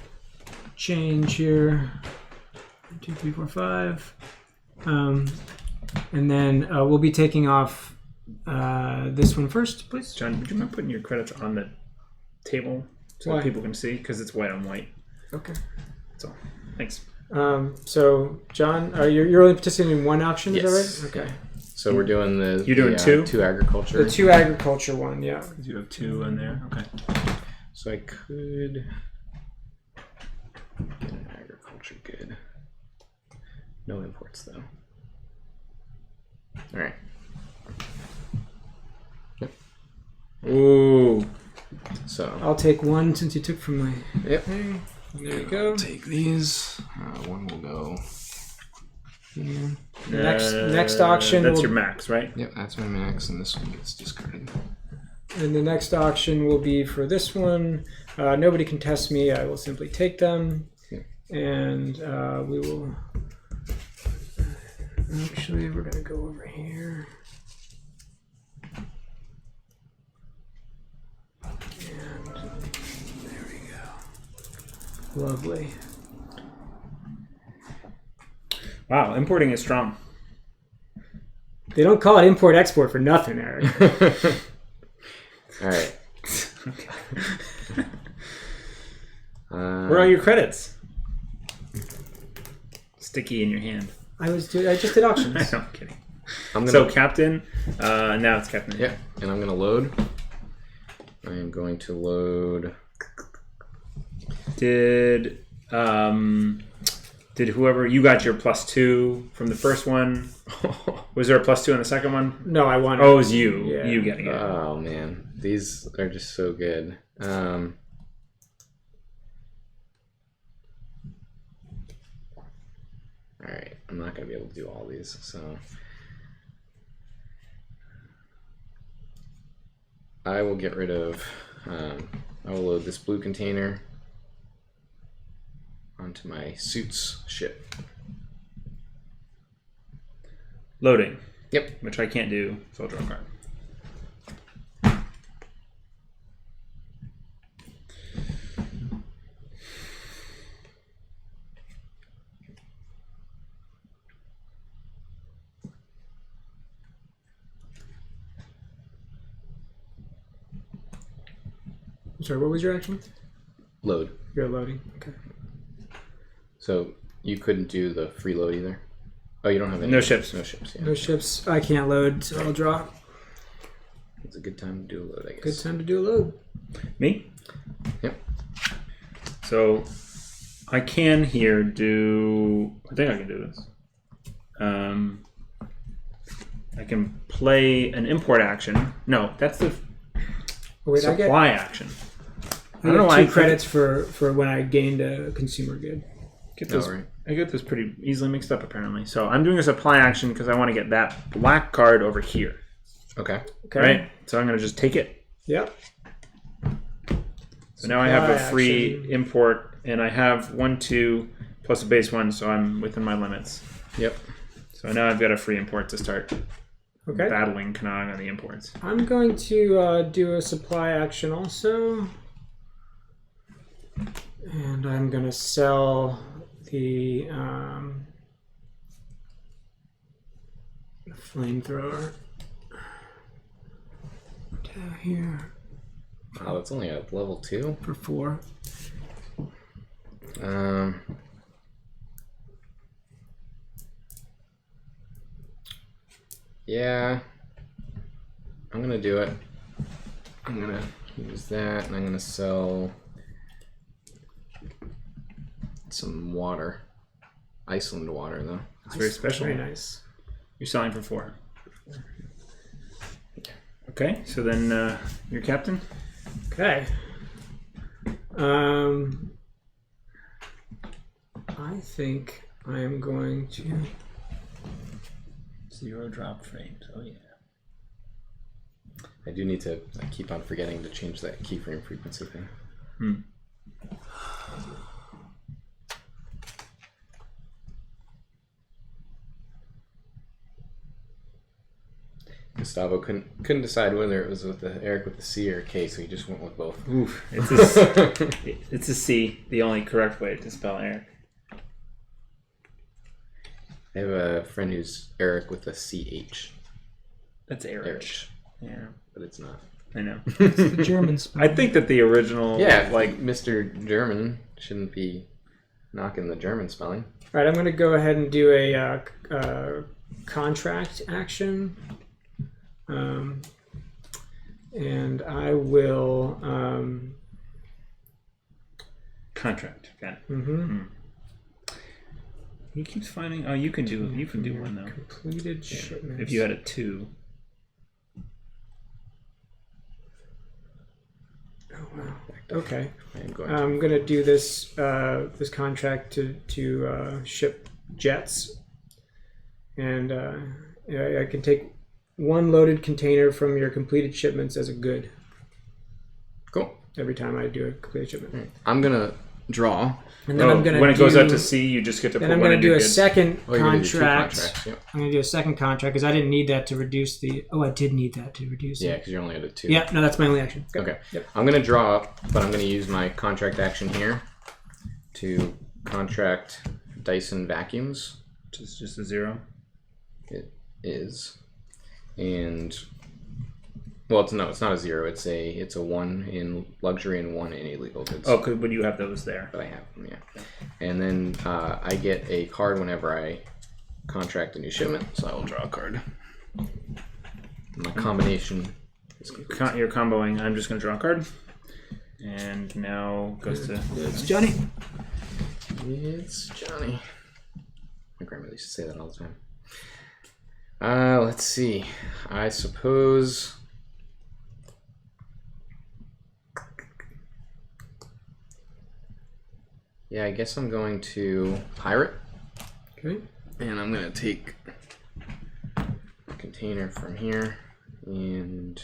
change here. 1, 2, 3, 4, 5. And then we'll be taking off this one first, please. John, would you mind putting your credits on the table so that people can see? Because it's white on white. Okay. That's all. Thanks. So, John, you're only participating in one auction, Yes. is that right? Okay. So we're doing the... You're doing 2? 2 agriculture. The 2 agriculture one, yeah. You have 2 in there. Okay. So I could get an agriculture good. No imports though. All right. Yep. Ooh. So I'll take 1 since you took from my thing. There you go. I'll take these. One will go. Yeah. Next auction. That's your max, right? Yep, that's my max, and this one gets discarded. And the next auction will be for this one. Nobody can test me. I will simply take them. Okay. And we will... Actually, we're going to go over here. And there we go. Lovely. Wow, importing is strong. They don't call it import-export for nothing, Eric. All right. Where are your credits? Sticky in your hand. I just did auctions. I'm kidding. So captain, now it's captain. Yeah, and I'm gonna load. I am going to load. Did Did whoever you got your +2 from the first one? Was there a +2 on the second one? No, I won. Oh, it was you. Yeah. You getting it. Oh man, these are just so good. All right, I'm not gonna be able to do all these, so I will get rid of. I will load this blue container onto my suits ship. Loading. Yep. Which I can't do, so I'll draw a card. Sorry, what was your action? Load. You're loading. Okay. So you couldn't do the free load either. Oh, you don't have any. No ships. No ships. Yeah. No ships. I can't load, so I'll draw. It's a good time to do a load, I guess. Good time to do a load. Me? Yep. So I can here do. I think I can do this. I can play an import action. No, that's the Wait, supply action. I don't know why 2 credits for when I gained a consumer good. Get this, right. I get this pretty easily mixed up apparently. So I'm doing a supply action because I want to get that black card over here. Okay. Okay. Right? So I'm going to just take it. Yep. So now I have a Supply free action. import, and I have 1, 2 plus a base 1, so I'm within my limits. Yep. So now I've got a free import to start Okay. battling Kanag on the imports. I'm going to do a supply action also. And I'm going to sell the flamethrower down here Oh, that's only at level 2. for 4. Yeah. I'm gonna do it. I'm gonna use that, and I'm gonna sell some water. Iceland water, though. It's very special. Very nice. You're selling for 4. Okay, so then you're captain. Okay. I think I am going to. 0 drop frames. Oh yeah. I do need to. I keep on forgetting to change that keyframe frequency thing. Gustavo couldn't decide whether it was with the Eric with the C or a K, so he just went with both. Oof. It's a C, the only correct way to spell Eric. I have a friend who's Eric with a CH. That's Eric. Eric, Yeah, but it's not. I know. The Germans. I think that the original, Yeah, like Mr. German shouldn't be knocking the German spelling. All right, I'm going to go ahead and do a contract action. And I will. contract. Got it. Mm-hmm. He keeps finding. Oh, you can do one though. Completed shipments. If you had a 2. Oh wow. Okay. I'm going to do this this contract to ship jets, and I can take 1 loaded container from your completed shipments as a good. Cool. Every time I do a completed shipment. Right. I'm gonna draw. And then I'm going to when it goes out to sea, you just get to. Then put I'm one going to in do your a good. second Oh, you're gonna do 2 contract. contracts. Yep. I'm going to do a second contract because I didn't need that to reduce the. Oh, I did need that to reduce. Yeah, it. because you're only at a 2. Yeah. No, that's my only action. Go. Okay. Yep. I'm gonna draw, but I'm gonna use my contract action here to contract Dyson vacuums. Which is just a 0. It is, and well, it's not a 0. It's a 1 in luxury and 1 in illegal goods. Oh, but you have those there. But I have them, yeah. And then I get a card whenever I contract a new shipment, so I will draw a card. My combination is complete. You're comboing. I'm just going to draw a card. And now goes to. It's Johnny. It's Johnny. Premier League used to say that all the time. Let's see. I suppose. Yeah, I guess I'm going to pirate. Okay. And I'm going to take a container from here and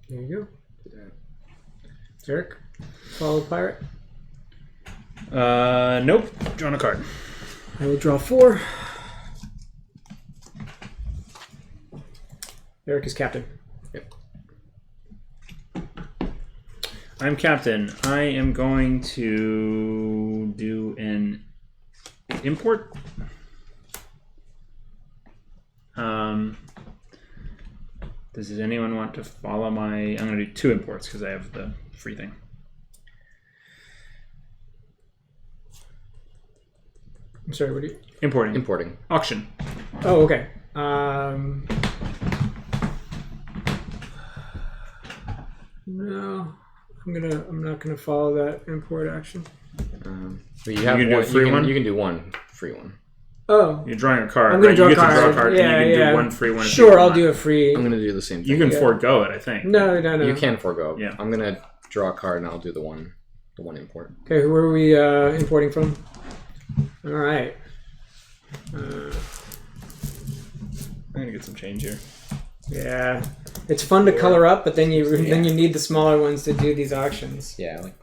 There you go. Eric, follow pirate. Nope. Drawing a card. I will draw 4. Eric is captain. Yep. I'm captain. I am going to do an import. Does anyone want to follow my... I'm going to do 2 imports because I have the free thing. I'm sorry, what are you? Importing. Importing. Auction. Oh, okay. No, I'm not gonna follow that import action. But you have can do one, a free one? You can do one free one. Oh, You're drawing a card. I'm gonna right? draw you a get to draw a card. card Yeah, and you can yeah. do one free one. If Sure, you I'll want. do a free. I'm going to do the same thing. You can Yeah. forego it, I think. No. You can forego. Yeah. I'm going to draw a card and I'll do the one import. Okay, who are we importing from? All right. I'm gonna get some change here. Yeah, it's fun to color up, but then you need the smaller ones to do these auctions. Yeah, like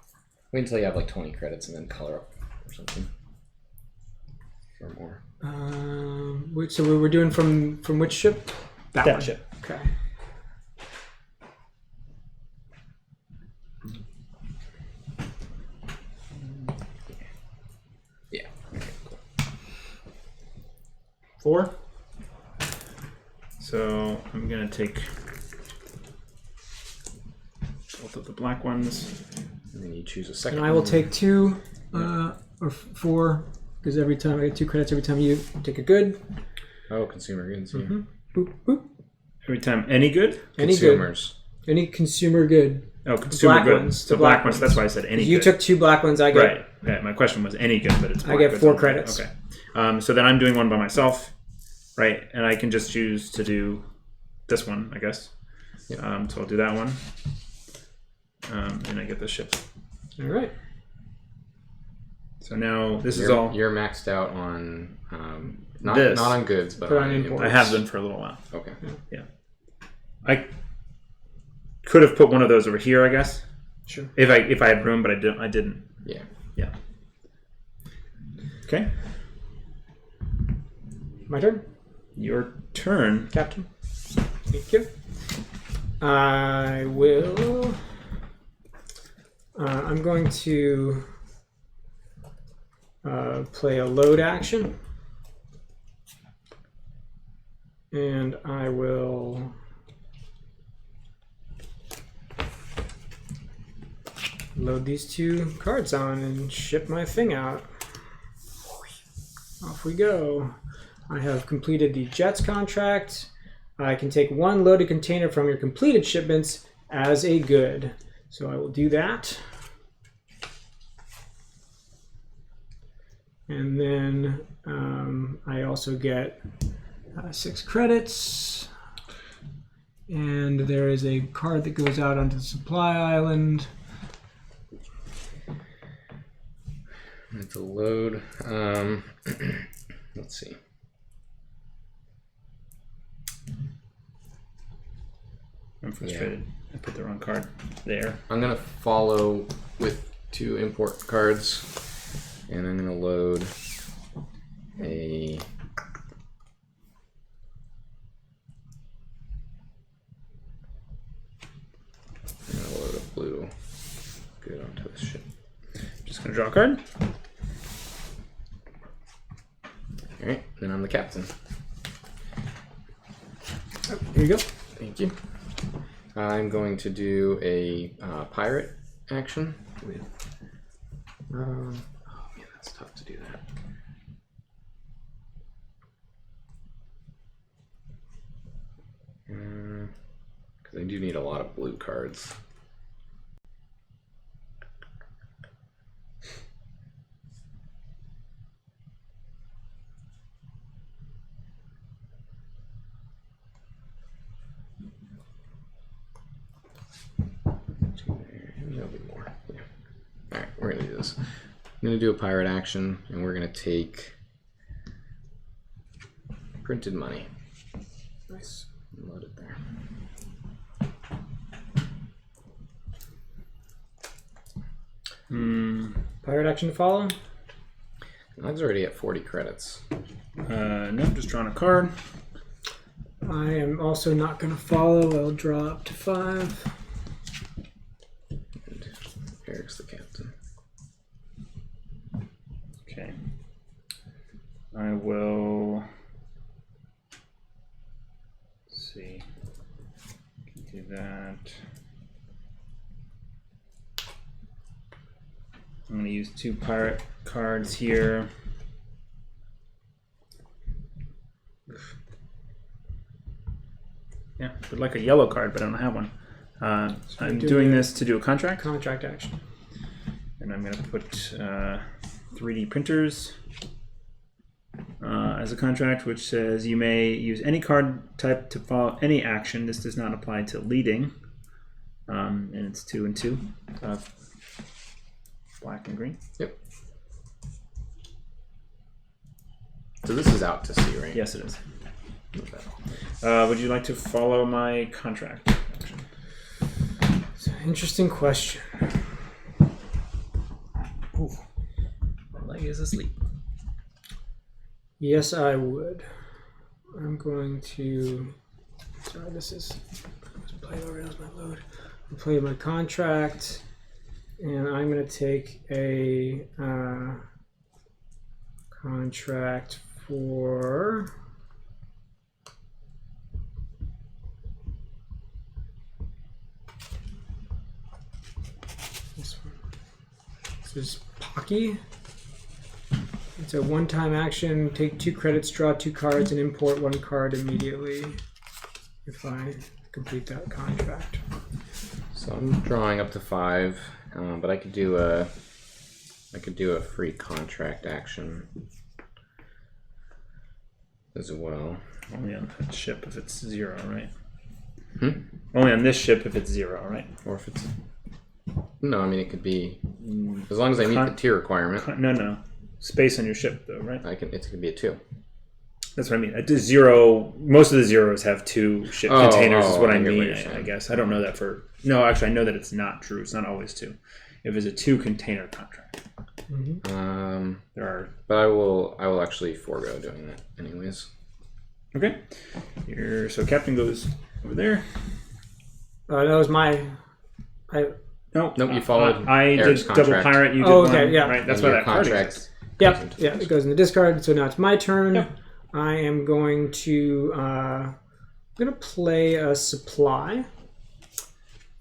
wait until you have like 20 credits and then color up or something. Or more. So we were doing from which ship? That one. ship. Okay. Yeah. Okay, cool. 4. So I'm gonna take both of the black ones. And then you choose a second. And I will take 2 or 4 because every time I get 2 credits every time you take a good. Oh, consumer goods. Yeah. Boop boop. Every time, any good? Any Consumers. good. Any consumer good. Oh, consumer black good. ones, The the black black ones. ones. That's why I said any You good. took 2 black ones. I get. Right. Yeah, my question was any good, but it's black I get goods 4 only. credits. Okay. So then I'm doing one by myself, right? And I can just choose to do this one, I guess. Yep. So I'll do that one. And I get the ship. All right. So now this is all. You're maxed out on not This. on goods, but But on on imports. I have been for a little while. Okay. I could have put one of those over here, I guess, Sure. if I had room, but I didn't. Yeah. Yeah. Okay. My turn. Your turn. Captain. Thank you. I will. I'm going to play a load action. And I will load these 2 cards on and ship my thing out. Off we go. I have completed the Jets contract. I can take 1 loaded container from your completed shipments as a good. So I will do that. And then I also get 6 credits. And there is a card that goes out onto the supply island. It's a load. Let's see. I'm frustrated. I put the wrong card there. I'm gonna follow with 2 import cards, and I'm gonna load a. I'm gonna load a blue good onto this ship. Just gonna draw a card. All right, then I'm the captain. Oh, here you go. Thank you. I'm going to do a pirate action with. Oh man, that's tough to do that. Because I do need a lot of blue cards. we're gonna do this. I'm gonna do a pirate action, and we're gonna take printed money. Nice. Load it there. Pirate action to follow. Mine's already at 40 credits. No, just drawing a card. I am also not going to follow. I'll draw up to 5. And Eric's the captain. Okay. I will. Let's see. Do that. I'm going to use 2 pirate cards here. Yeah, would like a yellow card, but I don't have one. I'm doing this to do a contract. Contract action. And I'm going to put 3D printers as a contract, which says you may use any card type to follow any action. This does not apply to leading. And it's 2 and 2. Black and green. Yep. So this is out to sea, right? Yes, it is. Okay. Would you like to follow my contract action? It's an interesting question. Ooh. My leg is asleep. Yes, I would. I'm going to. Sorry, this is. Play over. That was my load. I'll play my contract, and I'm going to take a contract for. This one. This is Pocky. It's a one-time action. Take 2 credits, draw 2 cards, and import 1 card immediately if I complete that contract. So I'm drawing up to 5, but I could do a free contract action as well. Only on that ship if it's 0, right? Hmm? Only on this ship if it's 0, right? Or if it's no, I mean it could be as long as I meet the tier requirement. No. Space on your ship, though, right? It could be a 2. That's what I mean. At the 0, most of the zeros have 2 ship containers. Is what I get what mean. you're saying. I guess I don't know that for. No, actually, I know that it's not true. It's not always 2. If it's a 2 container contract, there are. But I will actually forego doing that anyways. Okay. Here, so captain goes over there. That was my. Nope, you followed. I Eric's did double contract. pirate. You did okay, one. yeah. Right. That's And why your that card contract. exists. Yep, yeah, it goes in the discard. So now it's my turn. Yep. I am going to play a supply,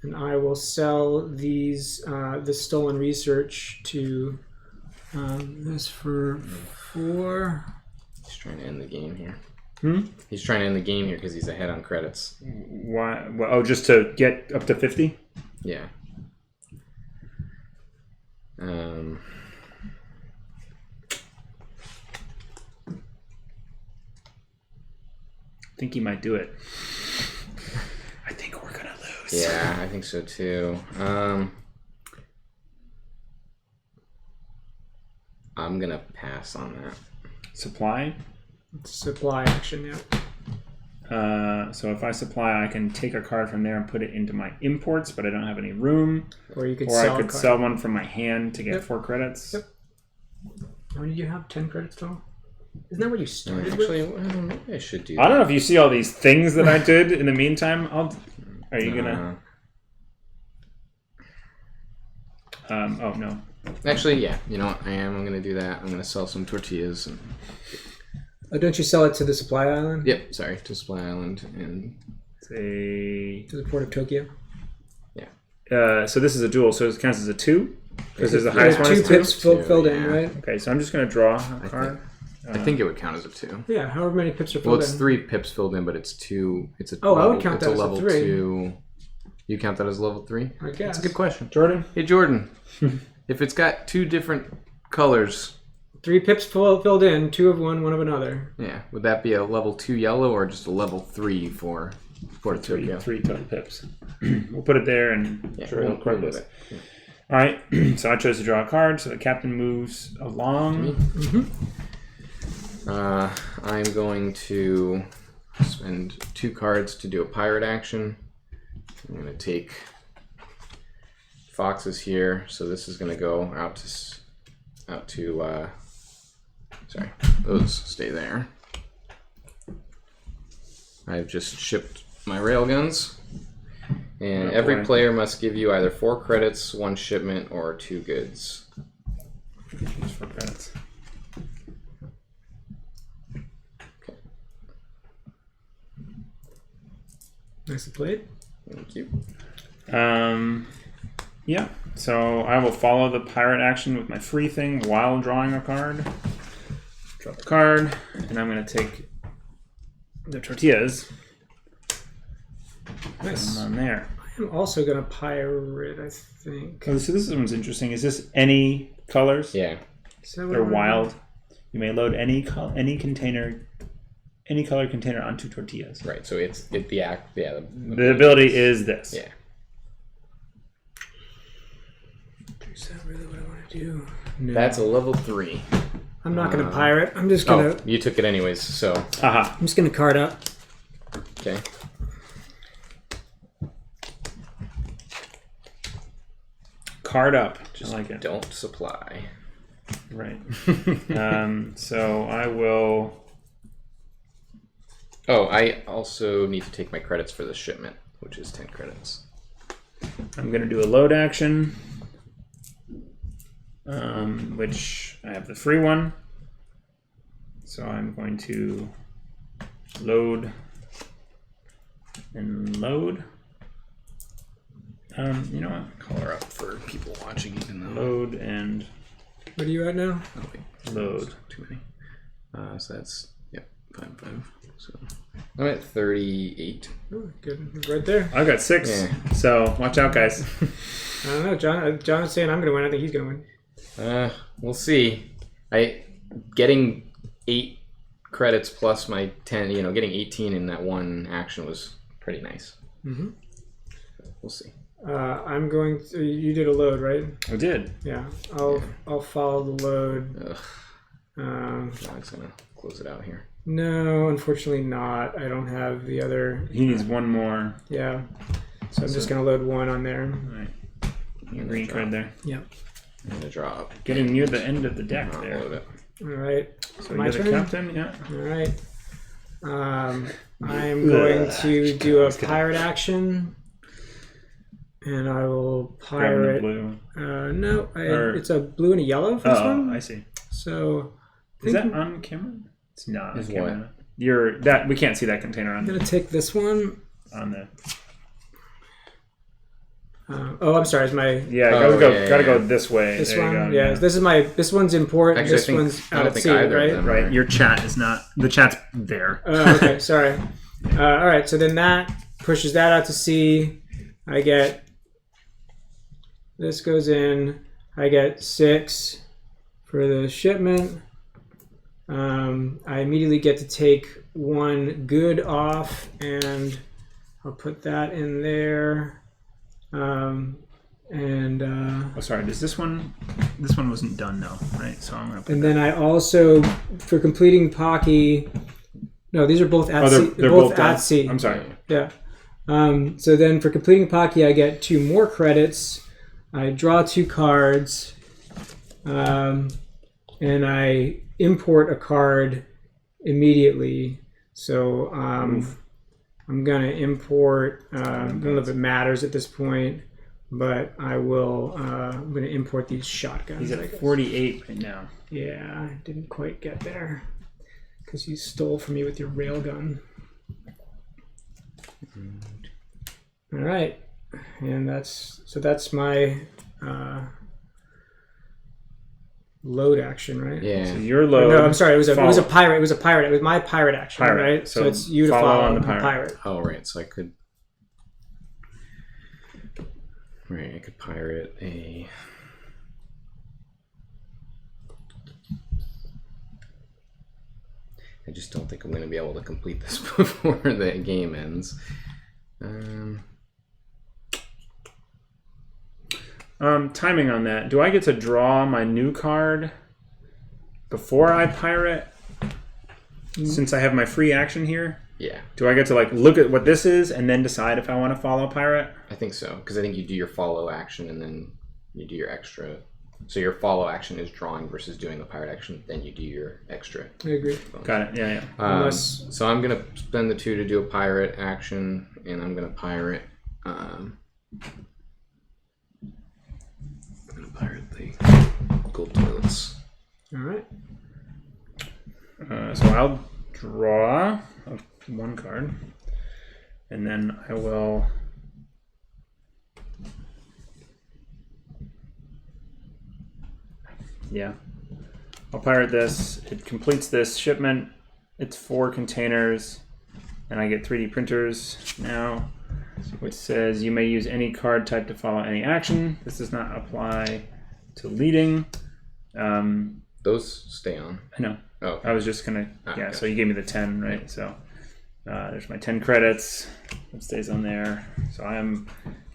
and I will sell these the stolen research to this for 4. He's trying to end the game here. Hmm? He's trying to end the game here because he's ahead on credits. Why? Well, oh, just to get up to 50. Yeah. I think he might do it. I think we're gonna lose. Yeah, I think so too. I'm gonna pass on that. Supply. Supply action, yeah. So if I supply, I can take a card from there and put it into my imports, but I don't have any room. Or you could Or sell I a could card. sell one from my hand to get Yep. 4 credits. Yep. How many do you have? 10 credits total? Isn't that what you started Actually, with? maybe I should do I don't know if you see all these things that I did in the meantime. Are you gonna? Oh no. Actually, yeah. You know what? I am. I'm gonna do that. I'm gonna sell some tortillas. And... Don't you sell it to the supply island? Yep. Sorry, to Supply Island and Say. To the port of Tokyo? So this is a duel, so it counts as a 2 because there's the highest one 2 is 2. pips filled in, yeah. right? Okay, so I'm just gonna draw a card. I think it would count as a 2. Yeah, however many pips are Well, filled it's in. 3 pips filled in, but it's 2. It's a. Oh, I level, would count it's that a as a level 3. 2. You count that as level 3? I guess. That's a good question. Jordan. Hey, Jordan. If it's got 2 different colors, 3 pips filled in, 2 of one of another. yeah, would that be a level 2 yellow or just a level 3 for Tokyo? 3 total pips. We'll put it there and Yeah, sure, we'll we'll correct do this. it. All right, so I chose to draw a card, so the captain moves along. I'm going to spend 2 cards to do a pirate action. I'm going to take foxes here, so this is going to go out to sorry, those stay there. I've just shipped my railguns, and every player must give you either 4 credits, 1 shipment, or 2 goods. Choose 4 credits. Okay. Nicely played. Thank you. Yeah, so I will follow the pirate action with my free thing while drawing a card. Draw the card, and I'm going to take the tortillas. Nice. On there. I'm also going to pirate, I think. Oh, so this one's interesting. Is this any colors? Yeah. They're wild. You may load any color container onto tortillas. Right. So it's the The ability is this. Yeah. Is that really what I want to do? No. That's a level 3. I'm not going to pirate. I'm just going to. Oh, you took it anyways. So. Aha. I'm just going to card up. Okay. Card up. Just I like it. Don't supply. Right. So I will. Oh, I also need to take my credits for the shipment, which is 10 credits. I'm going to do a load action, which I have the free one. So I'm going to load and load. You know what? Color up for people watching, even though. Load and What are you at now? Oh, wait. load. Too many. So that's, 5. So I'm at 38. Oh, good. Right there. I got 6. Yeah. So watch out, guys. I don't know. John is saying I'm going to win. I think he's going to win. We'll see. Getting 8 credits plus my 10, getting 18 in that one action was pretty nice. Mm-hmm. We'll see. I'm going to. You did a load, right? I did. Yeah. I'll follow the load. I'm just gonna close it out here. No, unfortunately not. I don't have the other. He needs one more. Yeah. So I'm just going to load 1 on there. All right. Green card there. Yep. I'm gonna draw up. Getting near the end of the deck Not there. load it. All right. So My you're the turn? captain, yeah. All right. I'm going to do a pirate action. And I will pirate. Grabbing the blue. No, it's a blue and a yellow for this one. I see. So Is that on camera? It's not Is on camera. We can't see that container on I'm gonna take this one. the. I'm sorry. It's my Gotta go this way. this There you one. go, Yeah, this one's import. Actually, this one's I out don't at think sea, either of right? them Right. are. Your chat is not. The chat's there. Okay, sorry. All right, so then that pushes that out to sea. I get. This goes in. I get 6 for the shipment. I immediately get to take 1 good off, and I'll put that in there. Sorry. Does this one? This one wasn't done though, right? So I'm gonna. And then I also, for completing Pocky. No, these are both at sea. They're both both at done? sea. I'm sorry. Yeah. So then for completing Pocky, I get 2 more credits. I draw 2 cards, and I import a card immediately. So I'm gonna import. I don't know if it matters at this point, but I will. I'm gonna import these shotguns. He's at 48 right now. Yeah, I didn't quite get there because you stole from me with your railgun. All right, and that's my load action, right? Yeah. So your load. No, I'm sorry. It was a pirate. It was my pirate action, Pirate. right? So So it's you to follow on the pirate. Oh, right. So I could. Right, I could pirate a. I just don't think I'm going to be able to complete this before the game ends. Timing on that. Do I get to draw my new card before I pirate? Since I have my free action here? Yeah, Do I get to like look at what this is and then decide if I want to follow pirate? I think so. Because I think you do your follow action and then you do your extra. So your follow action is drawing versus doing the pirate action. Then you do your extra. I agree. Got it. Yeah. Unless- So I'm gonna spend the 2 to do a pirate action, and I'm gonna pirate. I'm gonna pirate the gold toilets. All right. So I'll draw one card, and then I will. Yeah, I'll pirate this. It completes this shipment. It's 4 containers, and I get 3D printers now, which says you may use any card type to follow any action. This does not apply to leading. Those stay on. I know. Oh, I was just gonna, okay. So you gave me the 10, right? So there's my 10 credits. It stays on there. So I'm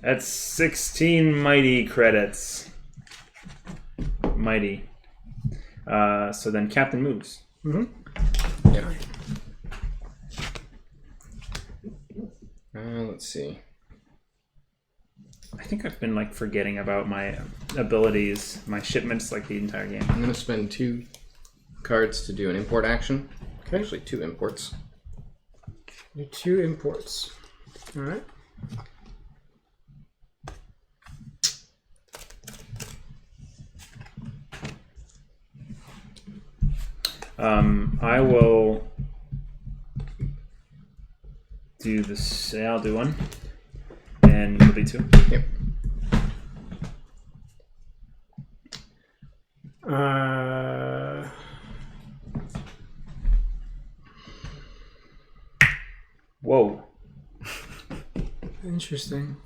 at 16 mighty credits. Mighty. So then Captain moves. Mm-hmm. Yeah. Let's see. I think I've been like forgetting about my abilities, my shipments, like the entire game. I'm gonna spend 2 cards to do an import action. Okay. Actually, 2 imports. 2 imports. All right. I will do this. I'll do one, and it'll be 2. Yep. Whoa. Interesting.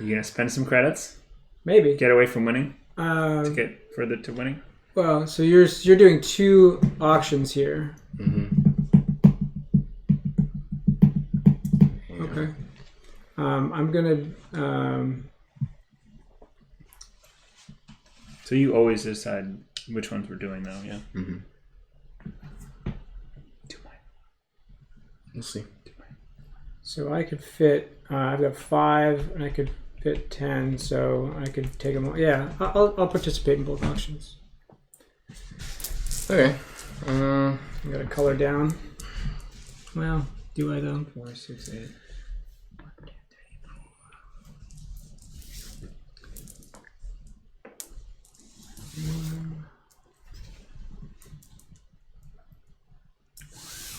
You gonna spend some credits? Maybe. Get away from winning to get further to winning. Well, so you're doing 2 auctions here. Mm-hmm. Okay. I'm gonna. So you always decide which ones we're doing, though, yeah. Mm-hmm. Do mine. We'll see. So I could fit. I've got 5, and I could fit 10. So I could take them all. Yeah, I'll participate in both auctions. Okay. I got to color down. Well, do I though? 4, 6, 8.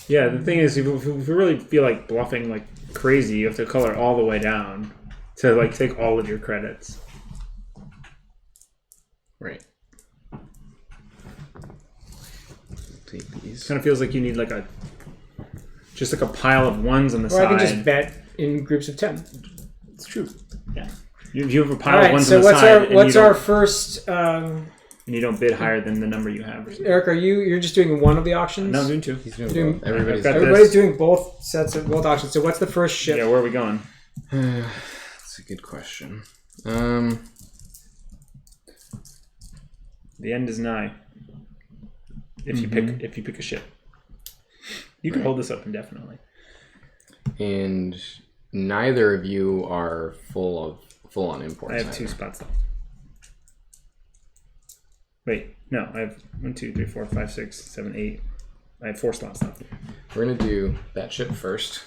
Yeah, the thing is, if you really feel like bluffing like crazy, you have to color all the way down to like take all of your credits. Right. Take these. Kind of feels like you need like just like a pile of ones on the Or side. I can just bet in groups of 10. It's true. Yeah. You have a All pile of right. ones So on the what's side, our and what's you our don't- first? and you don't bid higher than the number you have. Eric, you're just doing one of the auctions? No, I'm doing 2. He's doing Doing- both. Everybody's I've got Everybody's this. doing both sets of both auctions. So what's the first ship? Yeah, where are we going? That's a good question. The end is nigh. If you pick a ship, you can Right. hold this up indefinitely. And neither of you are full on imports. I have 2 either. spots left. Wait, no, I have 1, 2, 3, 4, 5, 6, 7, 8. I have 4 slots left. We're gonna do that ship first.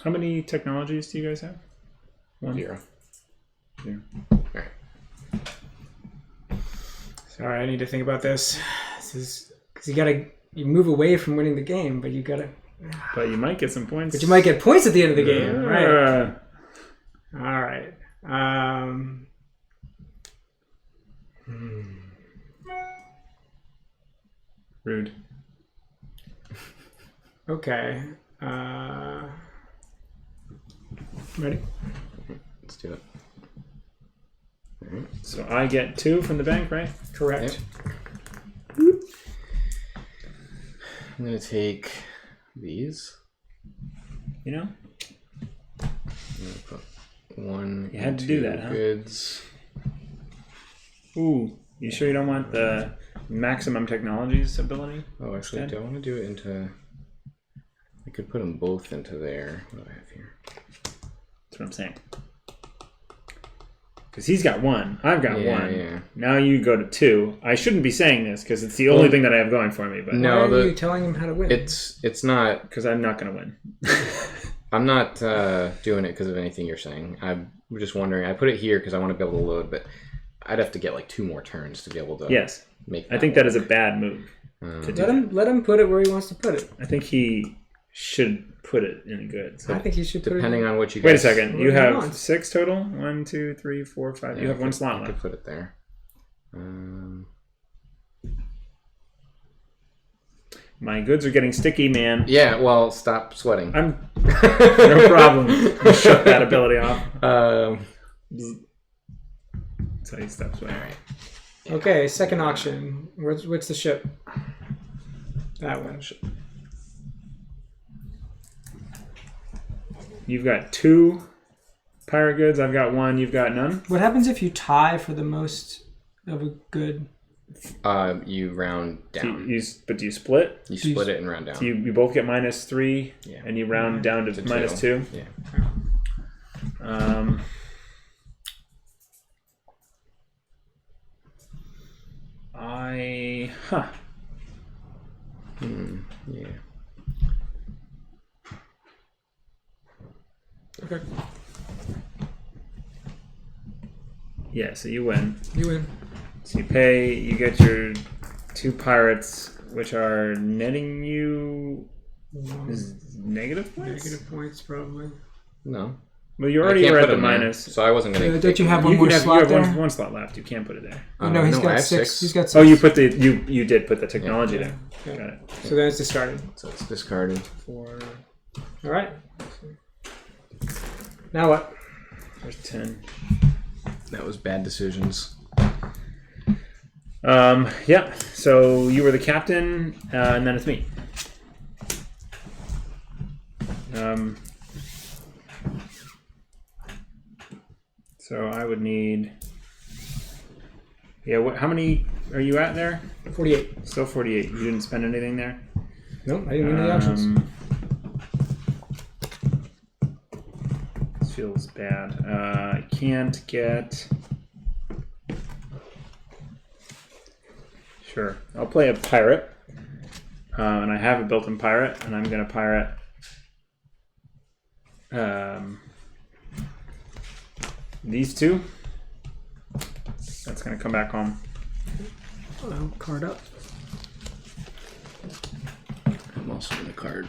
How many technologies do you guys have? 1. 0. 0. Alright. Sorry, I need to think about this. This is because you move away from winning the game, but you gotta. But you might get some points. But you might get points at the end of the game, right? Uh, All right. Rude. Okay. Ready? Let's do it. All right. So I get 2 from the bank, right? Correct. Yep. I'm gonna take these. You know? I'm gonna put 1. You had to do that, huh? Goods. Ooh, you sure you don't want the maximum technologies ability? Oh, actually, instead? do I want to do it into? I could put them both into there. What do I have here? That's what I'm saying. Because he's got 1. I've got 1. Yeah. Now you go to 2. I shouldn't be saying this because it's the only thing that I have going for me. But No. Why are you telling him how to win? It's not. because I'm not going to win. I'm not doing it because of anything you're saying. I'm just wondering. I put it here because I want to be able to load, but I'd have to get like 2 more turns to be able to. Yes. Make. I think that is a bad move. To do. Let him put it where he wants to put it. I think he should put it in goods. I think he should put Depending it on what you. Guys, Wait a second. You What do you have want? 6 total. 1, 2, 3, 4, 5. You have 1 slot I could left. put it there. My goods are getting sticky, man. Yeah. Well, stop sweating. I'm no problem. You shut that ability off. So he stops sweating. All right. Okay, second auction. What's the ship? That one. You've got 2 pirate goods. I've got 1. You've got none. What happens if you tie for the most of a good? You round down. But do you split? You split it and round down. So you both get -3, Yeah. and you round down to -2. Yeah. Yeah. Okay, Yeah, so you win. you win. So you pay, you get your 2 pirates, which are netting you negative points? Negative points, probably. No. Well, you I already can't were at put the them there, minus. so I wasn't gonna. Don't you have one You more can slot have there? one slot left. You can't put it there. No, he's I got have 6. He's got 6. Oh, you put the you did put the technology Yeah. there. Yeah. Got it. So then it's discarded. So it's discarded. All right. Now what? There's 10. That was bad decisions. Yeah. So you were the captain, and then it's me. So I would need. Yeah. How many are you at there? 48. Still 48. You didn't spend anything there. Nope, I didn't win any options. This feels bad. I can't get. Sure, I'll play a pirate, and I have a built-in pirate, and I'm gonna pirate. These 2. That's gonna come back home. Well, card up. I'm also gonna card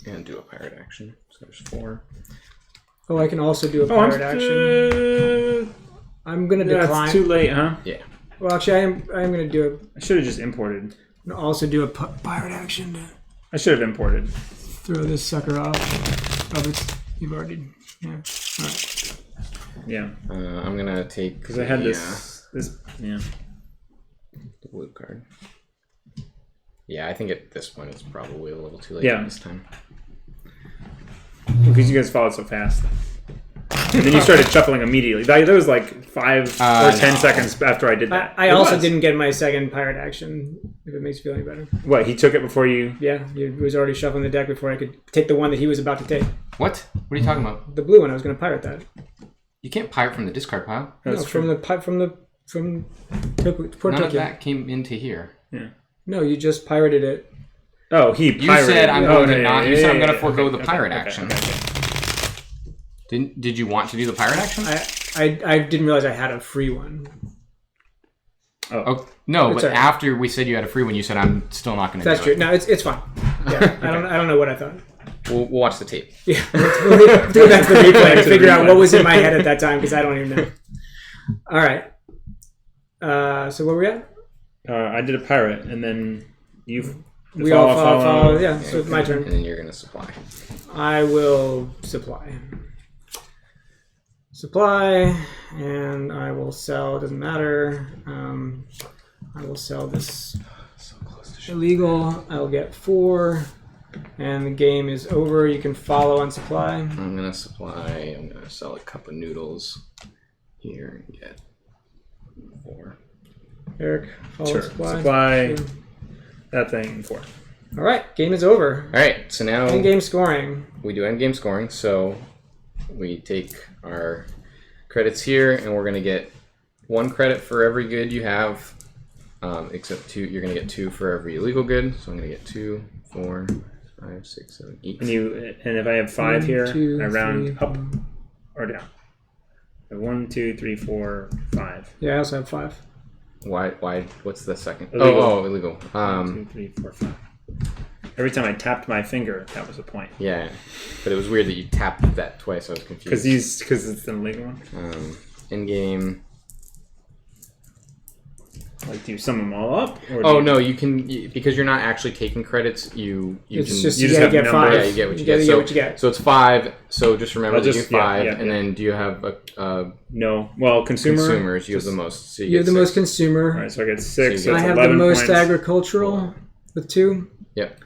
and do a pirate action. So there's 4. Oh, I can also do a pirate action. I'm gonna decline. That's too late, huh? Yeah. Well, actually, I'm gonna do I should have just imported. also do a pirate action to I should have imported. throw this sucker off. Oh, it's you've already. Yeah. All right. Yeah, I'm gonna take because I had the, this. Yeah. the blue card. Yeah, I think at this point it's probably a little too late Yeah. this time. Because you guys followed so fast. And then you started shuffling immediately. That was like 5 or 10 no. seconds after I did that. I It also was. didn't get my second pirate action. If it makes you feel any better. What, he took it before you? Yeah, he was already shuffling the deck before I could take the one that he was about to take. What? What are you talking about? The blue one. I was going to pirate that. You can't pirate from the discard pile. No, That's from true. the Port None of Tokyo. that came into here. Yeah. No, you just pirated it. Oh, he You pirated. said I'm going to not. You said I'm going to yeah, forego okay, the pirate okay, action. okay. Did you want to do the pirate action? I didn't realize I had a free one. Oh no, It's but all right. after we said you had a free one, you said I'm still not going to. That's do true. it. No, it's fine. Yeah, I don't know what I thought. We'll watch the tape. Yeah, we'll go back to the replay and figure out what was in my head at that time because I don't even know. All right. So where we at? I did a pirate, and then you. We all follow. Yeah, so it's my And turn. then you're going to supply. I will supply. supply, and I will sell. It doesn't matter. I will sell this So close to shit. illegal. I'll get 4, and the game is over. You can follow on supply. I'm gonna sell a cup of noodles here and get 4. Eric, follow Sure. supply. Supply. Sure. That thing 4. All right, game is over. All right, so now End game scoring. we do end game scoring. So we take our credits here, and we're gonna get 1 credit for every good you have, except 2. You're gonna get 2 for every illegal good. So I'm gonna get 2, 4, 5, 6, 7, 8. And if I have 5 1, here, 2, I round 3, up or down. 1, 2, 3, 4, 5. Yeah, I also have 5. Why? What's the second? Illegal. Oh, illegal. 1, 2, 3, 4, 5. Every time I tapped my finger, that was a point. Yeah, but it was weird that you tapped that twice. I was confused. Because it's an illegal one. In game. Like, do you sum them all up? Or Oh no, you can because you're not actually taking credits. You It's can just you you, just gotta have get numbers. 5. yeah, you get what you gotta get. get So, what you get. so it's 5. So just remember I'll to just- do 5, yeah, and yeah. then do you have a No. Well, consumers? You have the most. So You have the get most 6. consumer. All right, so I get 6. So you So I it's have the 11 most points. agricultural with 2. Yep.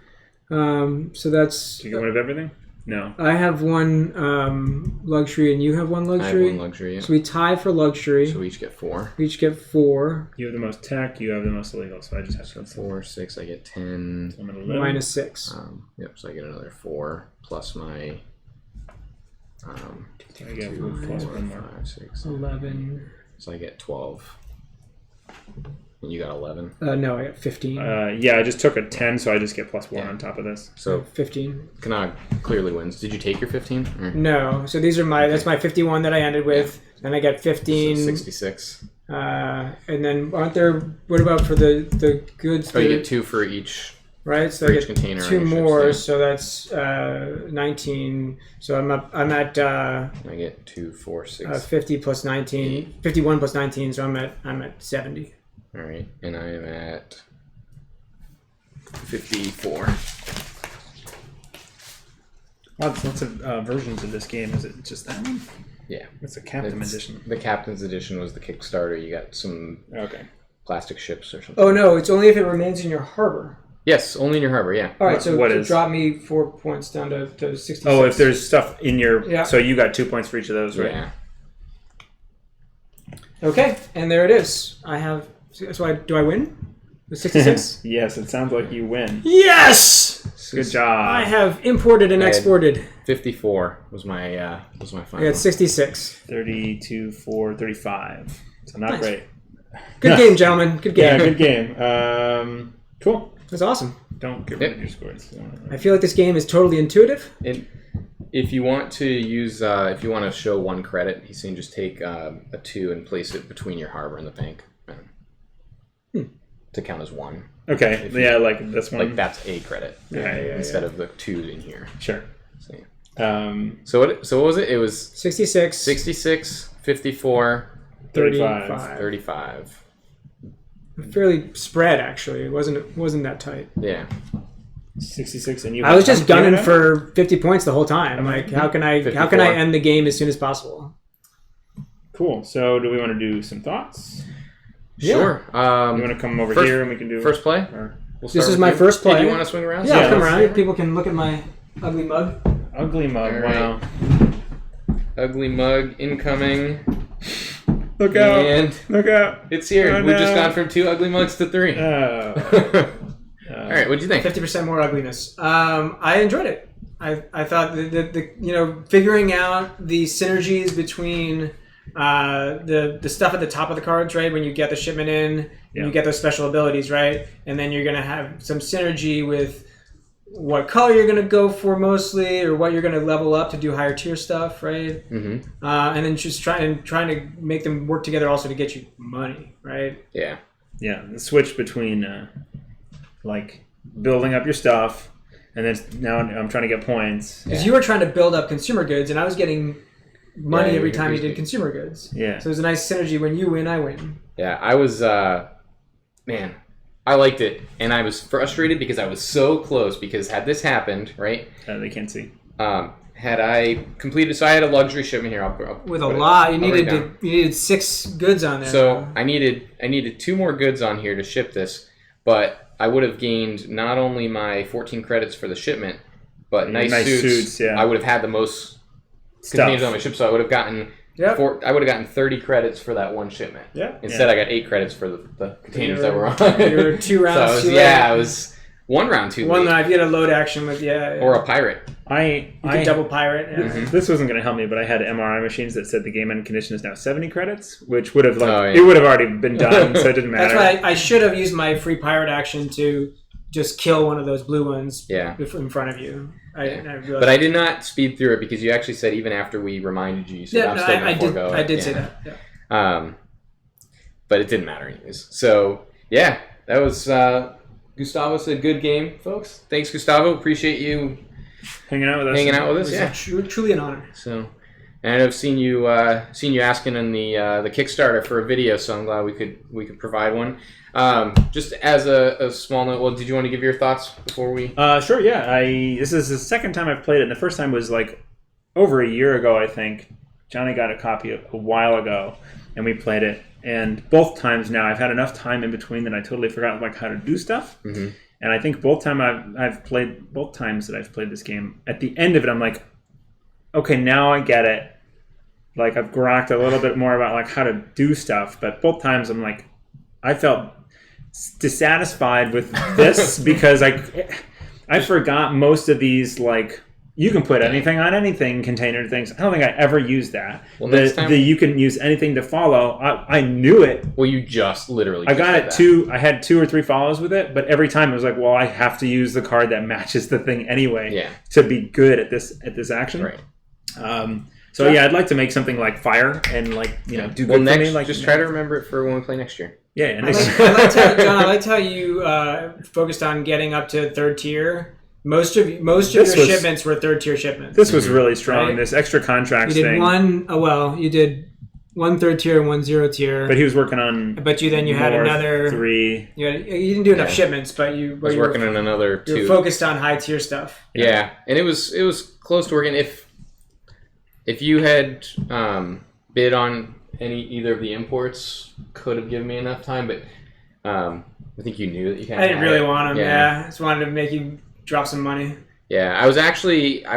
So that's. Do you get one of everything? No. I have 1 luxury, and you have 1 I have luxury. 1 luxury. Yeah. So we tie for luxury. So we each get 4. We each get 4 You have the most tech. You have the most illegal. So I just have to. 4, 6. I get 10. I'm at 11. minus 6. Yep. So I get another 4 plus my. I get 2, plus 4, 1 more. 5, 6. 11. So I get 12. And you got 11. No, I got 15. Yeah, I just took a 10, so I just get plus 1 Yeah. on top of this. So 15. Kanag clearly wins. Did you take your 15? Or? No, so these are that's my 51 that I ended with. Then I get 15. So 66. And then aren't there? What about for the goods? Oh, you get 2 for each. right. So for I each get container 2 on your more. ships, So that's 19. So I'm at I get 2, 4, 6. 50 plus 19. 51 plus 19. So I'm at 70. All right, and I am at 54. Wow, there's lots of versions of this game. Is it just that one? Yeah, It's a Captain It's- Edition. The Captain's Edition was the Kickstarter. You got some Okay. plastic ships or something. Oh no, it's only if it remains in your harbor. Yes, only in your harbor. Yeah. All right, so What to is- drop me 4 points down to 66. Oh, if there's stuff in your... Yeah. So you got 2 points for each of those, right? Yeah. Okay, and there it is. I have. So do I win? With 66. Yes, it sounds like you win. Yes. Good job. I have imported and I had- exported. 54 was my I final. got 66. 32, 4, 35. So not Nice. great. Good game, gentlemen. Good Yeah, game. good game. Cool. That's awesome. Don't get rid Yep. of your scores. I feel like this game is totally intuitive. And if you want to use, if you want to show 1 credit, he's saying just take a 2 and place it between your harbor and the bank to count as 1. Okay, yeah, like this one. Like that's a credit instead of the 2 in here. Sure. So, yeah. Um, So what was it? It was 66. 66, 54, 35. 35. Fairly spread, actually. It wasn't that tight. Yeah. 66, and you. I was just how many gunning do you for 50 points the whole time. Like, how can I 54. end the game as soon as possible? have? Cool. So, do we want to do some thoughts? Yeah. Sure. You want to come over first- here and we can do First play? or We'll This start is with my you. first Hey, play. do you want to swing around? Yeah, I'll come let's around. People can look at my ugly mug. ugly mug. All Wow. Ugly mug incoming. Look out! And Look out! it's here. Oh, We've just no. gone from 2 ugly mugs to 3. Oh. All right, what'd you think? 50% more ugliness. I enjoyed it. I thought the figuring out the synergies between the stuff at the top of the cards, right? When you get the shipment in, and you get those special abilities, right? And then you're gonna have some synergy with what color you're gonna go for mostly, or what you're gonna level up to do higher tier stuff, right? Mm-hmm. And then just trying to make them work together also to get you money, right? Yeah. Yeah, the switch between like building up your stuff, and then now I'm trying to get points. Because you were trying to build up consumer goods, and I was getting money Yeah, every you're time you using- did consumer goods. Yeah. So it was a nice synergy. When you win, I win. Yeah, I was, man, I liked it. And I was frustrated because I was so close because had this happened, right? They can't see. Had had I completed, so I had a luxury shipment here. I'll With a put it- lot, you I'll write it needed down. you needed 6 goods on there. So I needed 2 more goods on here to ship this, but I would have gained not only my 14 credits for the shipment, but nice suits. Yeah. I would have had the most Stuff. containers on my ship, so I would have gotten Yep. I would have gotten 30 credits for that one shipment. Yeah. Instead, I got 8 credits for the containers that were on. You were 2 rounds So I was, too yeah, late. I was 1 round too One late. that if you had a load action with Or a pirate. you could double pirate. Yeah. This wasn't going to help me, but I had MRI machines that said the game end condition is now 70 credits, which would have it would have already been done, so it didn't matter. That's why I should have used my free pirate action to just kill one of those blue ones. Yeah. In front of you. I realized. But I did not speed through it because you actually said even after we reminded you, you said I'm still going to forego it. I did say that. Yeah. But it didn't matter anyways. So yeah, that was Gustavo said good game, folks. Thanks, Gustavo. Appreciate you hanging out with us. Yeah, Truly an honor. So, and I've seen you asking in the Kickstarter for a video, so I'm glad we could provide one. Just as a small note, well, did you want to give your thoughts before we? Sure. Yeah. This is the second time I've played it, and the first time was like over a year ago, I think. Johnny got a copy a while ago, and we played it. And both times now, I've had enough time in between that I totally forgot like how to do stuff. Mm-hmm. And I think both times that I've played this game, at the end of it, I'm like, okay, now I get it. Like I've grokked a little bit more about like how to do stuff, but both times I'm like, I felt dissatisfied with this because I forgot most of these like. You can put anything on anything container things. I don't think I ever used that. Well, next time you can use anything to follow. I knew it. Well, you just literally. I got it I had 2 or 3 follows with it, but every time it was like, well, I have to use the card that matches the thing anyway. Yeah. To be good at this action. Right. So yeah, I'd like to make something like fire and like do good well, for next, me. Like just try to remember it for when we play next year. Yeah. And I liked how you focused on getting up to 3rd tier. Most of your shipments were 3rd tier shipments. This was really strong. Right? This extra contracts you did thing. You did 1 3rd tier and 1 0 tier. But he was working on. But you had another 3. You didn't do enough shipments, but you was working on another 2. You were focused on high tier stuff. Yeah, and it was close to working. If you had bid on either of the imports, could have given me enough time, but I think you knew that you kind of. I didn't really want them. Yeah, I just wanted to make you drop some money. Yeah, I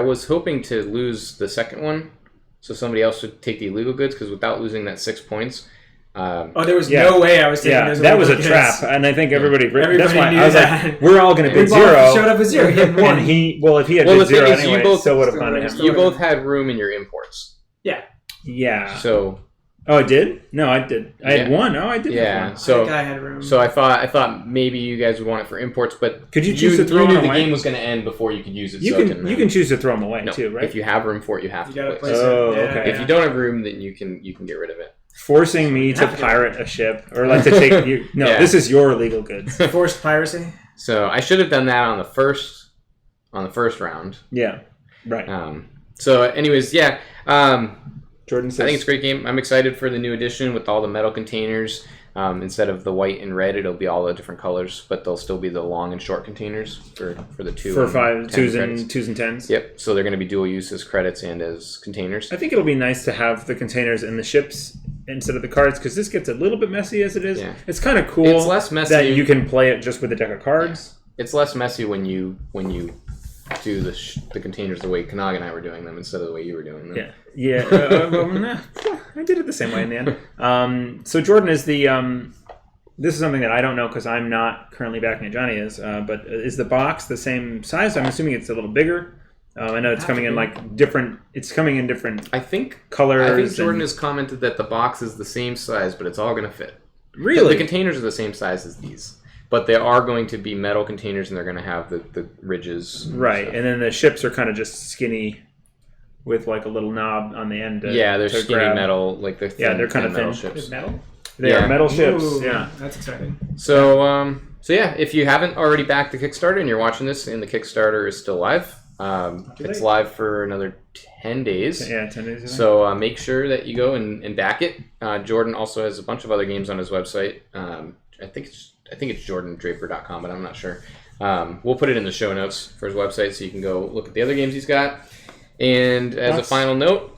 was hoping to lose the second one, so somebody else would take the illegal goods because without losing that 6 points. There was no way I was taking those. That was a goods. trap, and I think everybody that's why knew I was that. like, we're all going to bid We 0. showed up with 0. He had 1. And if he had bid 0 anyway, it still would have gone to him. You both had room in your imports. Yeah. Yeah. So. Oh, I did? No, I did. I had 1. Oh, I did. Yeah. Have 1. So I think I had room. So I thought maybe you guys would want it for imports, but could you choose to throw them away? The game was going to end before you could use it. You can choose to throw them away too, right? If you have room for it, you have to place it. Oh, okay. If you don't have room, then you can get rid of it. Forcing me to pirate a ship or like to take you. No, this is your illegal goods. Forced piracy. So I should have done that on the first round. Yeah. Right. So, anyways, yeah. Jordan says, I think it's a great game. I'm excited for the new edition with all the metal containers. Instead of the white and red, it'll be all the different colors, but they'll still be the long and short containers for the 2 for and 2s credits. and 2s and 10s. Yep. So they're going to be dual use as credits and as containers. I think it'll be nice to have the containers in the ships instead of the cards because this gets a little bit messy as it is. Yeah. It's kind of cool. It's less messy that you can play it just with a deck of cards. Yeah. It's less messy when you do the containers the way Kanag and I were doing them instead of the way you were doing them. Yeah. Yeah. I did it the same way in the end. So Jordan is the. This is something that I don't know because I'm not currently backing it. Johnny is, but is the box the same size? I'm assuming it's a little bigger. I know it's coming in like different. It's coming in different. I think colors. I think Jordan has commented that the box is the same size, but it's all going to fit. Really, the containers are the same size as these, but they are going to be metal containers, and they're going to have the ridges. Right, and then the ships are kind of just skinny, with like a little knob on the end. They're skinny grab. metal, like they're thin, they're kind of metal thin. ships. Metal. They are metal ships. Ooh, yeah, that's exciting. So yeah, if you haven't already backed the Kickstarter and you're watching this, and the Kickstarter is still live, it's live for another 10 days. Yeah, 10 days. So make sure that you go and back it. Jordan also has a bunch of other games on his website. I think it's jordandraper.com, but I'm not sure. We'll put it in the show notes for his website so you can go look at the other games he's got. And as a final note,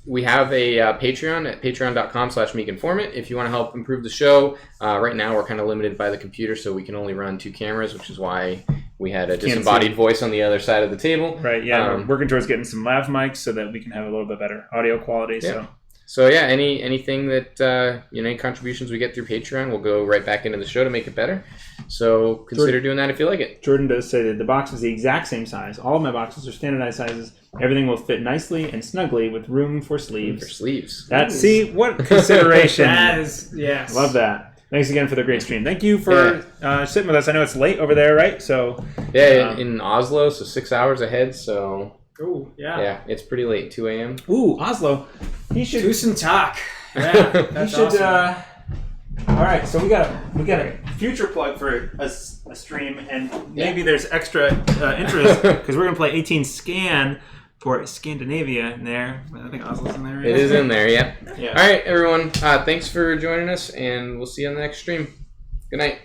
we have a Patreon at patreon.com/meekinformant. If you want to help improve the show, right now we're kind of limited by the computer, so we can only run 2 cameras, which is why we had a disembodied voice on the other side of the table. Right, yeah. We're working towards getting some lav mics so that we can have a little bit better audio quality. Yeah. So yeah, anything that any contributions we get through Patreon will go right back into the show to make it better. So consider doing that if you like it. Jordan does say that the box is the exact same size. All of my boxes are standardized sizes. Everything will fit nicely and snugly with room for sleeves. See what consideration. That is, yes. Love that. Thanks again for the great stream. Thank you for sitting with us. I know it's late over there, right? So in Oslo, so 6 hours ahead. So. Oh, yeah. Yeah, it's pretty late, 2 a.m. Ooh, Oslo. He should do some talk. Yeah, that's awesome. All right, so we got a future plug for a stream, and maybe there's extra interest because we're gonna play 18 Scan for Scandinavia in there. I think Oslo's in there. Right? It is in there, yeah. Yeah. All right, everyone. Thanks for joining us, and we'll see you on the next stream. Good night.